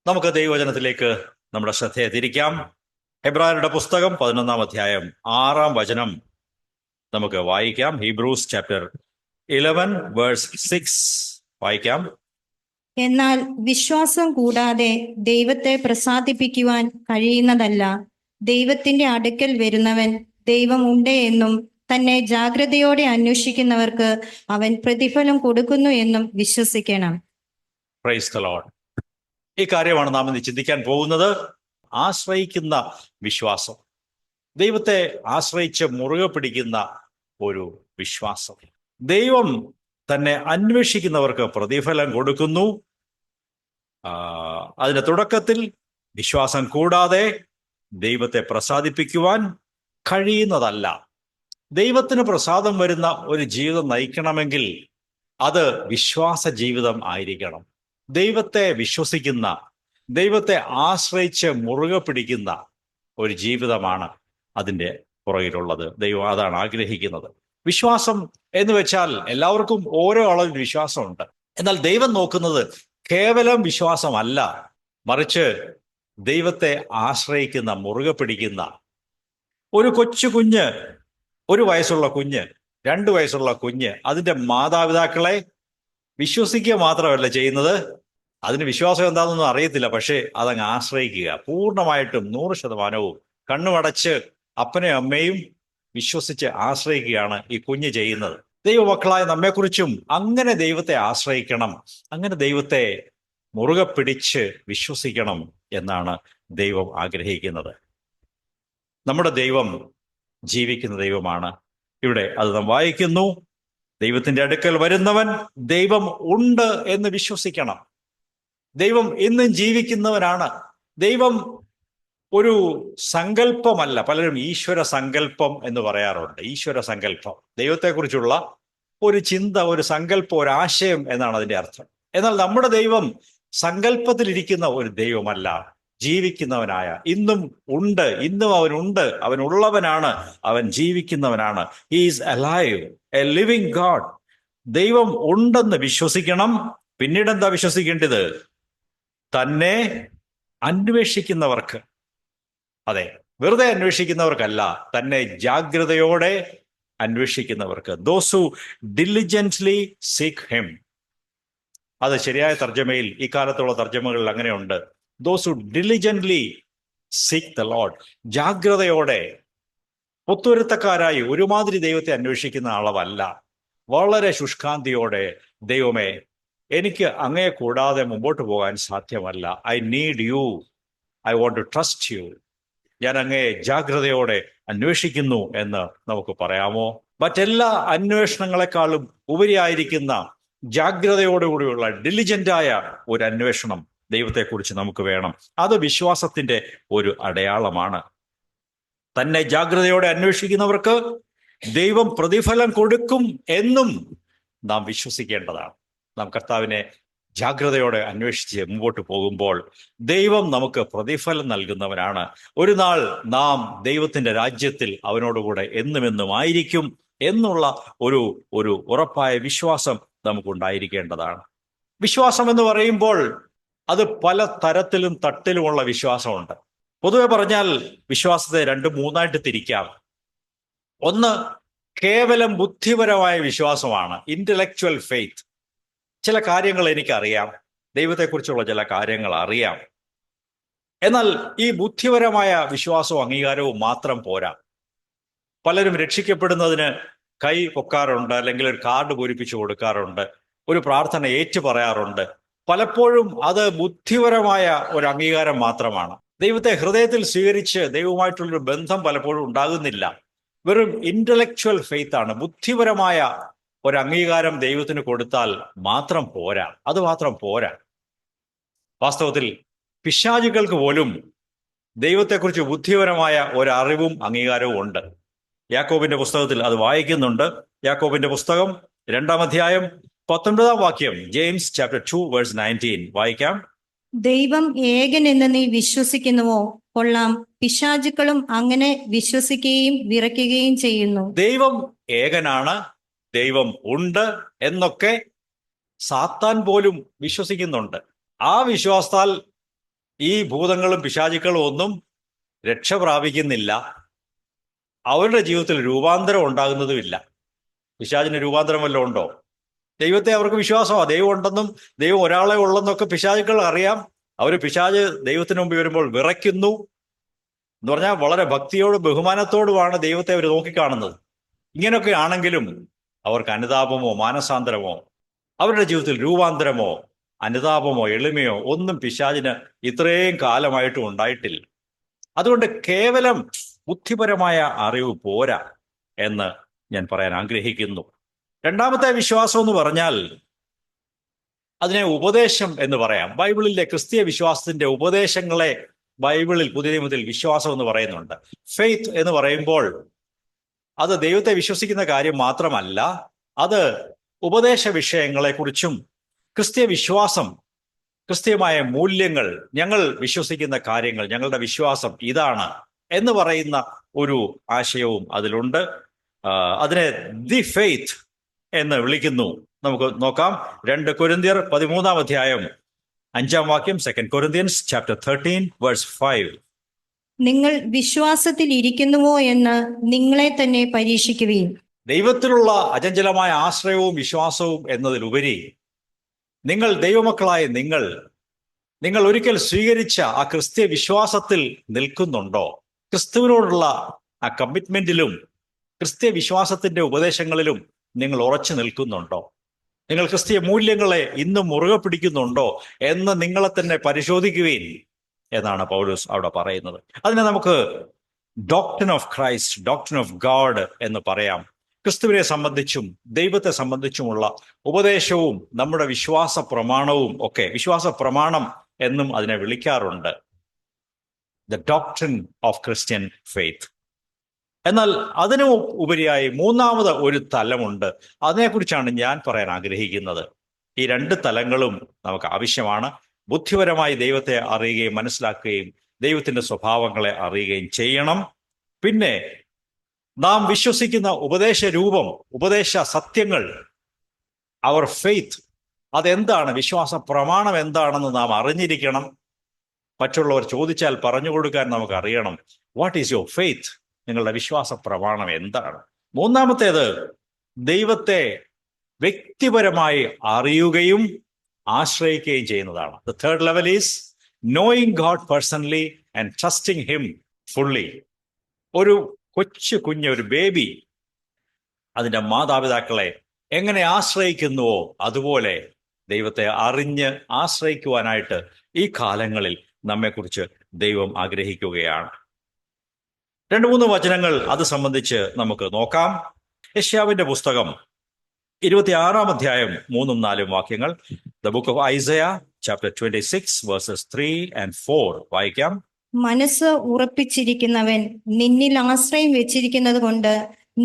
നമുക്ക് ദൈവവചനത്തിലേക്ക് നമ്മുടെ ശ്രദ്ധയെ തിരിക്കാം. ഹെബ്രായരുടെ പുസ്തകം 11 അധ്യായം 6 നമുക്ക് വായിക്കാം. ഹീബ്രൂസ് ചാപ്റ്റർ 11 വേഴ്സ് 6 വായിക്കാം. എന്നാൽ വിശ്വാസം കൂടാതെ ദൈവത്തെ പ്രസാദിപ്പിക്കുവാൻ കഴിയുന്നതല്ല. ദൈവത്തിന്റെ അടുക്കൽ വരുന്നവൻ ദൈവം ഉണ്ട് എന്നും തന്നെ ജാഗ്രതയോടെ അന്വേഷിക്കുന്നവർക്ക് അവൻ പ്രതിഫലം കൊടുക്കുന്നു എന്നും വിശ്വസിക്കണം. Praise the Lord. ഈ കാര്യമാണ് നാം ഇന്ന് ചിന്തിക്കാൻ പോകുന്നത്. ആശ്രയിക്കുന്ന വിശ്വാസം, ദൈവത്തെ ആശ്രയിച്ച് മുറുകെ പിടിക്കുന്ന ഒരു വിശ്വാസം. ദൈവം തന്നെ അന്വേഷിക്കുന്നവർക്ക് പ്രതിഫലം കൊടുക്കുന്നു. അതിന്റെ തുടക്കത്തിൽ വിശ്വാസം കൂടാതെ ദൈവത്തെ പ്രസാദിപ്പിക്കുവാൻ കഴിയുന്നതല്ല. ദൈവത്തിന് പ്രസാദം വരുന്ന ഒരു ജീവിതം നയിക്കണമെങ്കിൽ അത് വിശ്വാസ ജീവിതം ആയിരിക്കണം. ദൈവത്തെ വിശ്വസിക്കുന്ന, ദൈവത്തെ ആശ്രയിച്ച് മുറുകെ പിടിക്കുന്ന ഒരു ജീവിതമാണ് അതിൻ്റെ പുറകിലുള്ളത്. ദൈവം അതാണ് ആഗ്രഹിക്കുന്നത്. വിശ്വാസം എന്ന് വെച്ചാൽ എല്ലാവർക്കും ഓരോ അളവിൽ വിശ്വാസമുണ്ട്. എന്നാൽ ദൈവം നോക്കുന്നത് കേവലം വിശ്വാസമല്ല, മറിച്ച് ദൈവത്തെ ആശ്രയിക്കുന്ന, മുറുകെ പിടിക്കുന്ന ഒരു കൊച്ചു കുഞ്ഞ്, 1 വയസ്സുള്ള കുഞ്ഞ്, 2 വയസ്സുള്ള കുഞ്ഞ് അതിൻ്റെ മാതാപിതാക്കളെ വിശ്വസിക്കുക മാത്രമല്ല ചെയ്യുന്നത്. അതിന് വിശ്വാസം എന്താണെന്നൊന്നും അറിയത്തില്ല, പക്ഷേ അതങ്ങ് ആശ്രയിക്കുക. പൂർണ്ണമായിട്ടും 100% കണ്ണുമടച്ച് അപ്പനെയും അമ്മയും വിശ്വസിച്ച് ആശ്രയിക്കുകയാണ് ഈ കുഞ്ഞ് ചെയ്യുന്നത്. ദൈവമക്കളായ നമ്മെക്കുറിച്ചും അങ്ങനെ ദൈവത്തെ ആശ്രയിക്കണം, അങ്ങനെ ദൈവത്തെ മുറുകെ പിടിച്ച് വിശ്വസിക്കണം എന്നാണ് ദൈവം ആഗ്രഹിക്കുന്നത്. നമ്മുടെ ദൈവം ജീവിക്കുന്ന ദൈവമാണ്. ഇവിടെ അത് നാം വായിക്കുന്നു. ദൈവത്തിന്റെ അടുക്കൽ വരുന്നവൻ ദൈവം ഉണ്ട് എന്ന് വിശ്വസിക്കണം. ദൈവം എന്നും ജീവിക്കുന്നവനാണ്. ദൈവം ഒരു സങ്കല്പമല്ല. പലരും ഈശ്വര സങ്കല്പം എന്ന് പറയാറുണ്ട്. ഈശ്വര സങ്കല്പം, ദൈവത്തെക്കുറിച്ചുള്ള ഒരു ചിന്ത, ഒരു സങ്കല്പം, ഒരു ആശയം എന്നാണ് അതിൻ്റെ അർത്ഥം. എന്നാൽ നമ്മുടെ ദൈവം സങ്കല്പത്തിലിരിക്കുന്ന ഒരു ദൈവമല്ല, ജീവിക്കുന്നവനായ, ഇന്നും ഉണ്ട്, ഇന്നും അവനുണ്ട്, അവനുള്ളവനാണ്, അവൻ ജീവിക്കുന്നവനാണ്. He is alive, a living God. ദൈവം ഉണ്ടെന്ന് വിശ്വസിക്കണം. പിന്നീട് എന്താ വിശ്വസിക്കേണ്ടത്? തന്നെ അന്വേഷിക്കുന്നവർക്ക്, അതെ, വെറുതെ അന്വേഷിക്കുന്നവർക്കല്ല, തന്നെ ജാഗ്രതയോടെ അന്വേഷിക്കുന്നവർക്ക്. Those who diligently seek him. അത് ശരിയായ തർജ്ജമയിൽ, ഈ കാലത്തുള്ള തർജ്ജമകളിൽ അങ്ങനെയുണ്ട്. Those who diligently seek the Lord. ജാഗ്രതയോടെ, പൊത്തുവരുത്തക്കാരായി ഒരുമാതിരി ദൈവത്തെ അന്വേഷിക്കുന്ന അളവല്ല, വളരെ ശുഷ്കാന്തിയോടെ, ദൈവമേ, എനിക്ക് അങ്ങയെ കൂടാതെ മുമ്പോട്ട് പോകാൻ സാധ്യമല്ല. I need you, I want to trust you. ഞാൻ അങ്ങയെ ജാഗ്രതയോടെ അന്വേഷിക്കുന്നു എന്ന് നമുക്ക് പറയാമോ? മറ്റെല്ലാ അന്വേഷണങ്ങളെക്കാളും ഉപരിയായിരിക്കുന്ന ജാഗ്രതയോടുകൂടിയുള്ള ഡിലിജന്റായ ഒരു അന്വേഷണം ദൈവത്തെക്കുറിച്ച് നമുക്ക് വേണം. അത് വിശ്വാസത്തിന്റെ ഒരു അടയാളമാണ്. തന്നെ ജാഗ്രതയോടെ അന്വേഷിക്കുന്നവർക്ക് ദൈവം പ്രതിഫലം കൊടുക്കും എന്നും നാം വിശ്വസിക്കേണ്ടതാണ്. നാം കർത്താവിനെ ജാഗ്രതയോടെ അന്വേഷിച്ച് മുമ്പോട്ട് പോകുമ്പോൾ ദൈവം നമുക്ക് പ്രതിഫലം നൽകുന്നവനാണ്. ഒരു നാൾ നാം ദൈവത്തിന്റെ രാജ്യത്തിൽ അവനോടുകൂടെ എന്നുമെന്നും ആയിരിക്കും എന്നുള്ള ഒരു ഉറപ്പായ വിശ്വാസം നമുക്കുണ്ടായിരിക്കേണ്ടതാണ്. വിശ്വാസം എന്ന് പറയുമ്പോൾ അത് പല തരത്തിലും തട്ടിലുമുള്ള വിശ്വാസമുണ്ട്. പൊതുവെ പറഞ്ഞാൽ വിശ്വാസത്തെ 2-3 തിരിക്കാം. ഒന്ന് കേവലം ബുദ്ധിപരമായ വിശ്വാസമാണ്, ഇന്റലക്ച്വൽ ഫെയ്ത്ത്. ചില കാര്യങ്ങൾ എനിക്കറിയാം, ദൈവത്തെക്കുറിച്ചുള്ള ചില കാര്യങ്ങൾ അറിയാം. എന്നാൽ ഈ ബുദ്ധിപരമായ വിശ്വാസവും അംഗീകാരവും മാത്രം പോരാ. പലരും രക്ഷിക്കപ്പെടുന്നതിന് കൈ പൊക്കാറുണ്ട്, അല്ലെങ്കിൽ ഒരു കാർഡ് പൂരിപ്പിച്ചു കൊടുക്കാറുണ്ട്, ഒരു പ്രാർത്ഥന ഏറ്റു പറയാറുണ്ട്. പലപ്പോഴും അത് ബുദ്ധിപരമായ ഒരു അംഗീകാരം മാത്രമാണ്. ദൈവത്തെ ഹൃദയത്തിൽ സ്വീകരിച്ച് ദൈവവുമായിട്ടുള്ളൊരു ബന്ധം പലപ്പോഴും ഉണ്ടാകുന്നില്ല. വെറും ഇന്റലക്ച്വൽ ഫെയ്ത്ത് ആണ്. ബുദ്ധിപരമായ ഒരു അംഗീകാരം ദൈവത്തിന് കൊടുത്താൽ മാത്രം പോരാ, അത് മാത്രം പോരാ. വാസ്തവത്തിൽ പിശാചുകൾക്ക് പോലും ദൈവത്തെക്കുറിച്ച് ബുദ്ധിപരമായ ഒരറിവും അംഗീകാരവും ഉണ്ട്. യാക്കോബിന്റെ പുസ്തകത്തിൽ അത് വായിക്കുന്നുണ്ട്. യാക്കോബിന്റെ പുസ്തകം 2 അധ്യായം 19 ജെയിംസ് ചാപ്റ്റർ 2 വേഴ്സ് 19 വായിക്കാം. ദൈവം ഏകൻ എന്ന് നീ വിശ്വസിക്കുന്നുവോ? കൊള്ളാം, പിശാചുക്കളും അങ്ങനെ വിശ്വസിക്കുകയും വിറയ്ക്കുകയും ചെയ്യുന്നു. ദൈവം ഏകനാണ്, ദൈവം ഉണ്ട് എന്നൊക്കെ സാത്താൻ പോലും വിശ്വസിക്കുന്നുണ്ട്. ആ വിശ്വാസത്താൽ ഈ ഭൂതങ്ങളും പിശാചുക്കളും ഒന്നും രക്ഷ പ്രാപിക്കുന്നില്ല, അവരുടെ ജീവിതത്തിൽ രൂപാന്തരം ഉണ്ടാകുന്നതുമില്ല. പിശാചിന് രൂപാന്തരം വല്ലതും ഉണ്ടോ? ദൈവത്തെ അവർക്ക് വിശ്വാസമാണ്, ദൈവം ഉണ്ടെന്നും ദൈവം ഒരാളെ ഉള്ളെന്നൊക്കെ പിശാചുക്കൾ അറിയാം. അവർ പിശാച് ദൈവത്തിന് മുമ്പ് വരുമ്പോൾ വിറയ്ക്കുന്നു എന്ന് പറഞ്ഞാൽ വളരെ ഭക്തിയോടും ബഹുമാനത്തോടുമാണ് ദൈവത്തെ അവർ നോക്കിക്കാണുന്നത്. ഇങ്ങനെയൊക്കെ ആണെങ്കിലും അവർക്ക് അനുതാപമോ മാനസാന്തരമോ അവരുടെ ജീവിതത്തിൽ രൂപാന്തരമോ അനുതാപമോ എളിമയോ ഒന്നും പിശാചിന് ഇത്രയും കാലമായിട്ടും ഉണ്ടായിട്ടില്ല. അതുകൊണ്ട് കേവലം ബുദ്ധിപരമായ അറിവ് പോരാ എന്ന് ഞാൻ പറയാൻ ആഗ്രഹിക്കുന്നു. രണ്ടാമത്തെ വിശ്വാസം എന്ന് പറഞ്ഞാൽ അതിനെ ഉപദേശം എന്ന് പറയാം. ബൈബിളിലെ ക്രിസ്തീയ വിശ്വാസത്തിന്റെ ഉപദേശങ്ങളെ ബൈബിളിൽ പുതിയ നിയമത്തിൽ വിശ്വാസം എന്ന് പറയുന്നുണ്ട്. ഫെയ്ത്ത് എന്ന് പറയുമ്പോൾ അത് ദൈവത്തെ വിശ്വസിക്കുന്ന കാര്യം മാത്രമല്ല, അത് ഉപദേശ വിഷയങ്ങളെക്കുറിച്ചും ക്രിസ്തീയ വിശ്വാസം, ക്രിസ്തീയമായ മൂല്യങ്ങൾ, ഞങ്ങൾ വിശ്വസിക്കുന്ന കാര്യങ്ങൾ, ഞങ്ങളുടെ വിശ്വാസം ഇതാണ് എന്ന് പറയുന്ന ഒരു ആശയവും അതിലുണ്ട്. അതിനെ ദി ഫെയ്ത്ത് എന്ന് വിളിക്കുന്നു. നമുക്ക് നോക്കാം. 2 കൊരിന്ത്യർ 13-ാം അധ്യായം 5-ാം വാക്യം. 2 Corinthians chapter 13 verse 5. നിങ്ങൾ വിശ്വാസത്തിൽ ഇരിക്കുന്നുവോ എന്ന് നിങ്ങളെ തന്നെ പരീക്ഷിക്കുവിൻ. ദൈവത്തിലുള്ള അചഞ്ചലമായ ആശ്രയവും വിശ്വാസവും എന്നതിലുപരി നിങ്ങൾ ദൈവമക്കളായ നിങ്ങൾ ഒരിക്കൽ സ്വീകരിച്ച ആ ക്രിസ്തീയ വിശ്വാസത്തിൽ നിൽക്കുന്നുണ്ടോ? ക്രിസ്തുവിനോടുള്ള ആ കമ്മിറ്റ്മെന്റിലും ക്രിസ്തീയ വിശ്വാസത്തിന്റെ ഉപദേശങ്ങളിലും നിങ്ങൾ ഉറച്ചു നിൽക്കുന്നുണ്ടോ? നിങ്ങൾ ക്രിസ്തീയ മൂല്യങ്ങളെ ഇന്നും മുറുകെ പിടിക്കുന്നുണ്ടോ എന്ന് നിങ്ങളെ തന്നെ പരിശോധിക്കുകയും എന്നാണ് പൗലോസ് അവിടെ പറയുന്നത്. അതിനെ നമുക്ക് doctrine of Christ, doctrine of God എന്ന് പറയാം. ക്രിസ്തുവിനെ സംബന്ധിച്ചും ദൈവത്തെ സംബന്ധിച്ചുമുള്ള ഉപദേശവും നമ്മുടെ വിശ്വാസ പ്രമാണവും ഒക്കെ, വിശ്വാസ പ്രമാണം എന്നും അതിനെ വിളിക്കാറുണ്ട്, the doctrine of Christian faith. എന്നാൽ അതിനു ഉപരിയായി മൂന്നാമത് ഒരു തലമുണ്ട്. അതിനെക്കുറിച്ചാണ് ഞാൻ പറയാൻ ആഗ്രഹിക്കുന്നത്. ഈ 2 തലങ്ങളും നമുക്ക് ആവശ്യമാണ്. ബുദ്ധിപരമായി ദൈവത്തെ അറിയുകയും മനസ്സിലാക്കുകയും ദൈവത്തിന്റെ സ്വഭാവങ്ങളെ അറിയുകയും ചെയ്യണം. പിന്നെ നാം വിശ്വസിക്കുന്ന ഉപദേശ രൂപം, ഉപദേശ സത്യങ്ങൾ, അവർ ഫെയ്ത്ത് അതെന്താണ്, വിശ്വാസ പ്രമാണം എന്താണെന്ന് നാം അറിഞ്ഞിരിക്കണം. മറ്റുള്ളവർ ചോദിച്ചാൽ പറഞ്ഞു കൊടുക്കാൻ നമുക്ക് അറിയണം. What is your faith? നിങ്ങളുടെ വിശ്വാസ പ്രമാണം എന്താണ്? മൂന്നാമത്തേത് ദൈവത്തെ വ്യക്തിപരമായി അറിയുകയും ആശ്രയിക്കുകയും ചെയ്യുന്നതാണ്. The third level is knowing God personally and trusting Him fully. ഒരു കുഞ്ഞ്, ഒരു ബേബി അതിൻ്റെ മാതാപിതാക്കളെ എങ്ങനെ ആശ്രയിക്കുന്നുവോ അതുപോലെ ദൈവത്തെ അറിഞ്ഞ് ആശ്രയിക്കുവാനായിട്ട് ഈ കാലങ്ങളിൽ നമ്മെക്കുറിച്ച് ദൈവം ആഗ്രഹിക്കുകയാണ്. 2-3 വചനങ്ങൾ അത് സംബന്ധിച്ച് നമുക്ക് നോക്കാം. യെശയ്യാവിന്റെ പുസ്തകം 26-ാം അധ്യായം 3-4 വാക്യങ്ങൾ. The book of Isaiah chapter 26 versus 3 and 4 വായിക്കാം. മനസ്സ് ഉറപ്പിച്ചിരിക്കുന്നവൻ നിന്നിൽ ആശ്രയം വെച്ചിരിക്കുന്നത് കൊണ്ട്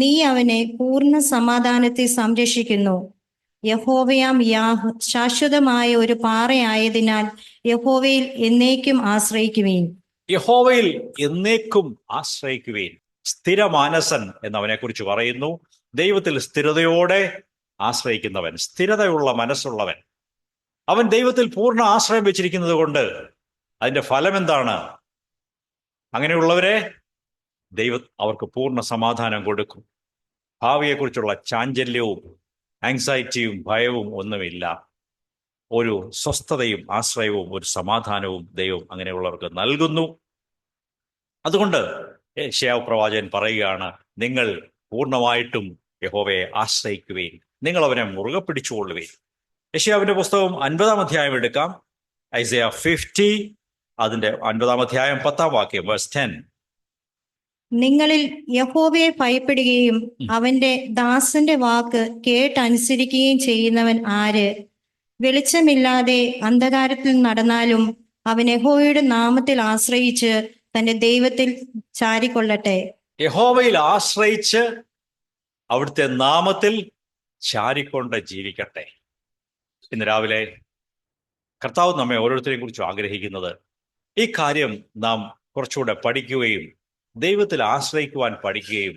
നീ അവനെ പൂർണ്ണ സമാധാനത്തെ സംരക്ഷിക്കുന്നു. യഹോവയാം യാഹ് ശാശ്വതമായ ഒരു പാറയായതിനാൽ യഹോവയിൽ എന്നേക്കും ആശ്രയിക്കുവീൻ. യഹോവയിൽ എന്നേക്കും ആശ്രയിക്കുവീൻ. സ്ഥിരമാനസൻ എന്നവനെ കുറിച്ച് പറയുന്നു. ദൈവത്തിൽ സ്ഥിരതയോടെ ആശ്രയിക്കുന്നവൻ, സ്ഥിരതയുള്ള മനസ്സുള്ളവൻ, അവൻ ദൈവത്തിൽ പൂർണ്ണ ആശ്രയം വെച്ചിരിക്കുന്നത് കൊണ്ട് അതിന്റെ ഫലം എന്താണ്? അങ്ങനെയുള്ളവരെ ദൈവം അവർക്ക് പൂർണ്ണ സമാധാനം കൊടുക്കും. ഭാവിയെക്കുറിച്ചുള്ള ചാഞ്ചല്യവും ആങ്സൈറ്റിയും ഭയവും ഒന്നുമില്ല. ഒരു സ്വസ്ഥതയും ആശ്രയവും ഒരു സമാധാനവും ദൈവം അങ്ങനെയുള്ളവർക്ക് നൽകുന്നു. അതുകൊണ്ട് യെശയ്യാവ് പ്രവാചകൻ പറയുകയാണ്, നിങ്ങൾ പൂർണ്ണമായിട്ടും യഹോവയെ ആശ്രയിക്കുകയും നിങ്ങൾ അവനെ മുറുകെ പിടിച്ചുകൊള്ളുകയും. യെശയ്യാവിന്റെ പുസ്തകം 50-ാം അധ്യായം എടുക്കാം. ഐസയ 50 അതിന്റെ 50-ാം അധ്യായം 10-ാം വാക്യം വേഴ്സ് 10. നിങ്ങളിൽ യഹോവയെ ഭയപ്പെടുകയും അവന്റെ ദാസന്റെ വാക്ക് കേട്ടനുസരിക്കുകയും ചെയ്യുന്നവൻ ആര്? വെളിച്ചമില്ലാതെ അന്ധകാരത്തിൽ നടന്നാലും അവൻ യഹോവയുടെ നാമത്തിൽ ആശ്രയിച്ച് തന്റെ ദൈവത്തിൽ ചാരിക്കൊള്ളട്ടെ. യഹോവയിൽ ആശ്രയിച്ച് അവിടുത്തെ നാമത്തിൽ ചാരിക്കൊണ്ട് ജീവിക്കട്ടെ. ഇന്ന് രാവിലെ കർത്താവ് നമ്മെ ഓരോരുത്തരെയും കുറിച്ച് ആഗ്രഹിക്കുന്നത് ഈ കാര്യം നാം കുറച്ചുകൂടെ പഠിക്കുകയും ദൈവത്തിൽ ആശ്രയിക്കുവാൻ പഠിക്കുകയും,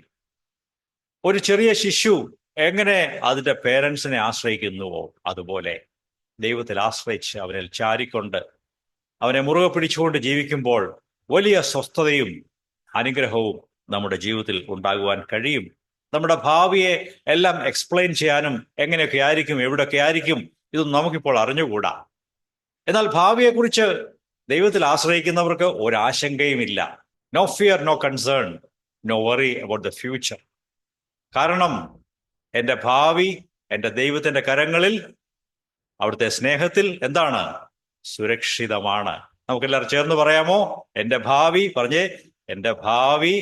ഒരു ചെറിയ ശിശു എങ്ങനെ അതിൻ്റെ പേരൻസിനെ ആശ്രയിക്കുന്നുവോ അതുപോലെ ദൈവത്തിൽ ആശ്രയിച്ച് അവനിൽ ചാരിക്കൊണ്ട് അവനെ മുറുകെ പിടിച്ചുകൊണ്ട് ജീവിക്കുമ്പോൾ വലിയ സ്വസ്ഥതയും അനുഗ്രഹവും നമ്മുടെ ജീവിതത്തിൽ ഉണ്ടാകുവാൻ കഴിയും. നമ്മുടെ ഭാവിയെ എല്ലാം എക്സ്പ്ലെയിൻ ചെയ്യാനും എങ്ങനെയൊക്കെ ആയിരിക്കും, എവിടെയൊക്കെ ആയിരിക്കും, ഇതൊന്നും നമുക്കിപ്പോൾ അറിഞ്ഞുകൂടാ. എന്നാൽ ഭാവിയെക്കുറിച്ച് ദൈവത്തിൽ ആശ്രയിക്കുന്നവർക്ക് ഒരാശങ്കയുമില്ല. No fear, no concern, no worry about the future. കാരണം എൻ്റെ ഭാവി എൻ്റെ ദൈവത്തിൻ്റെ കരങ്ങളിൽ, അവിടുത്തെ സ്നേഹത്തിൽ എന്താണ്? സുരക്ഷിതമാണ്. നമുക്കെല്ലാവരും ചേർന്ന് പറയാമോ? എൻ്റെ ഭാവി, പറഞ്ഞേ, എൻ്റെ ഭാവി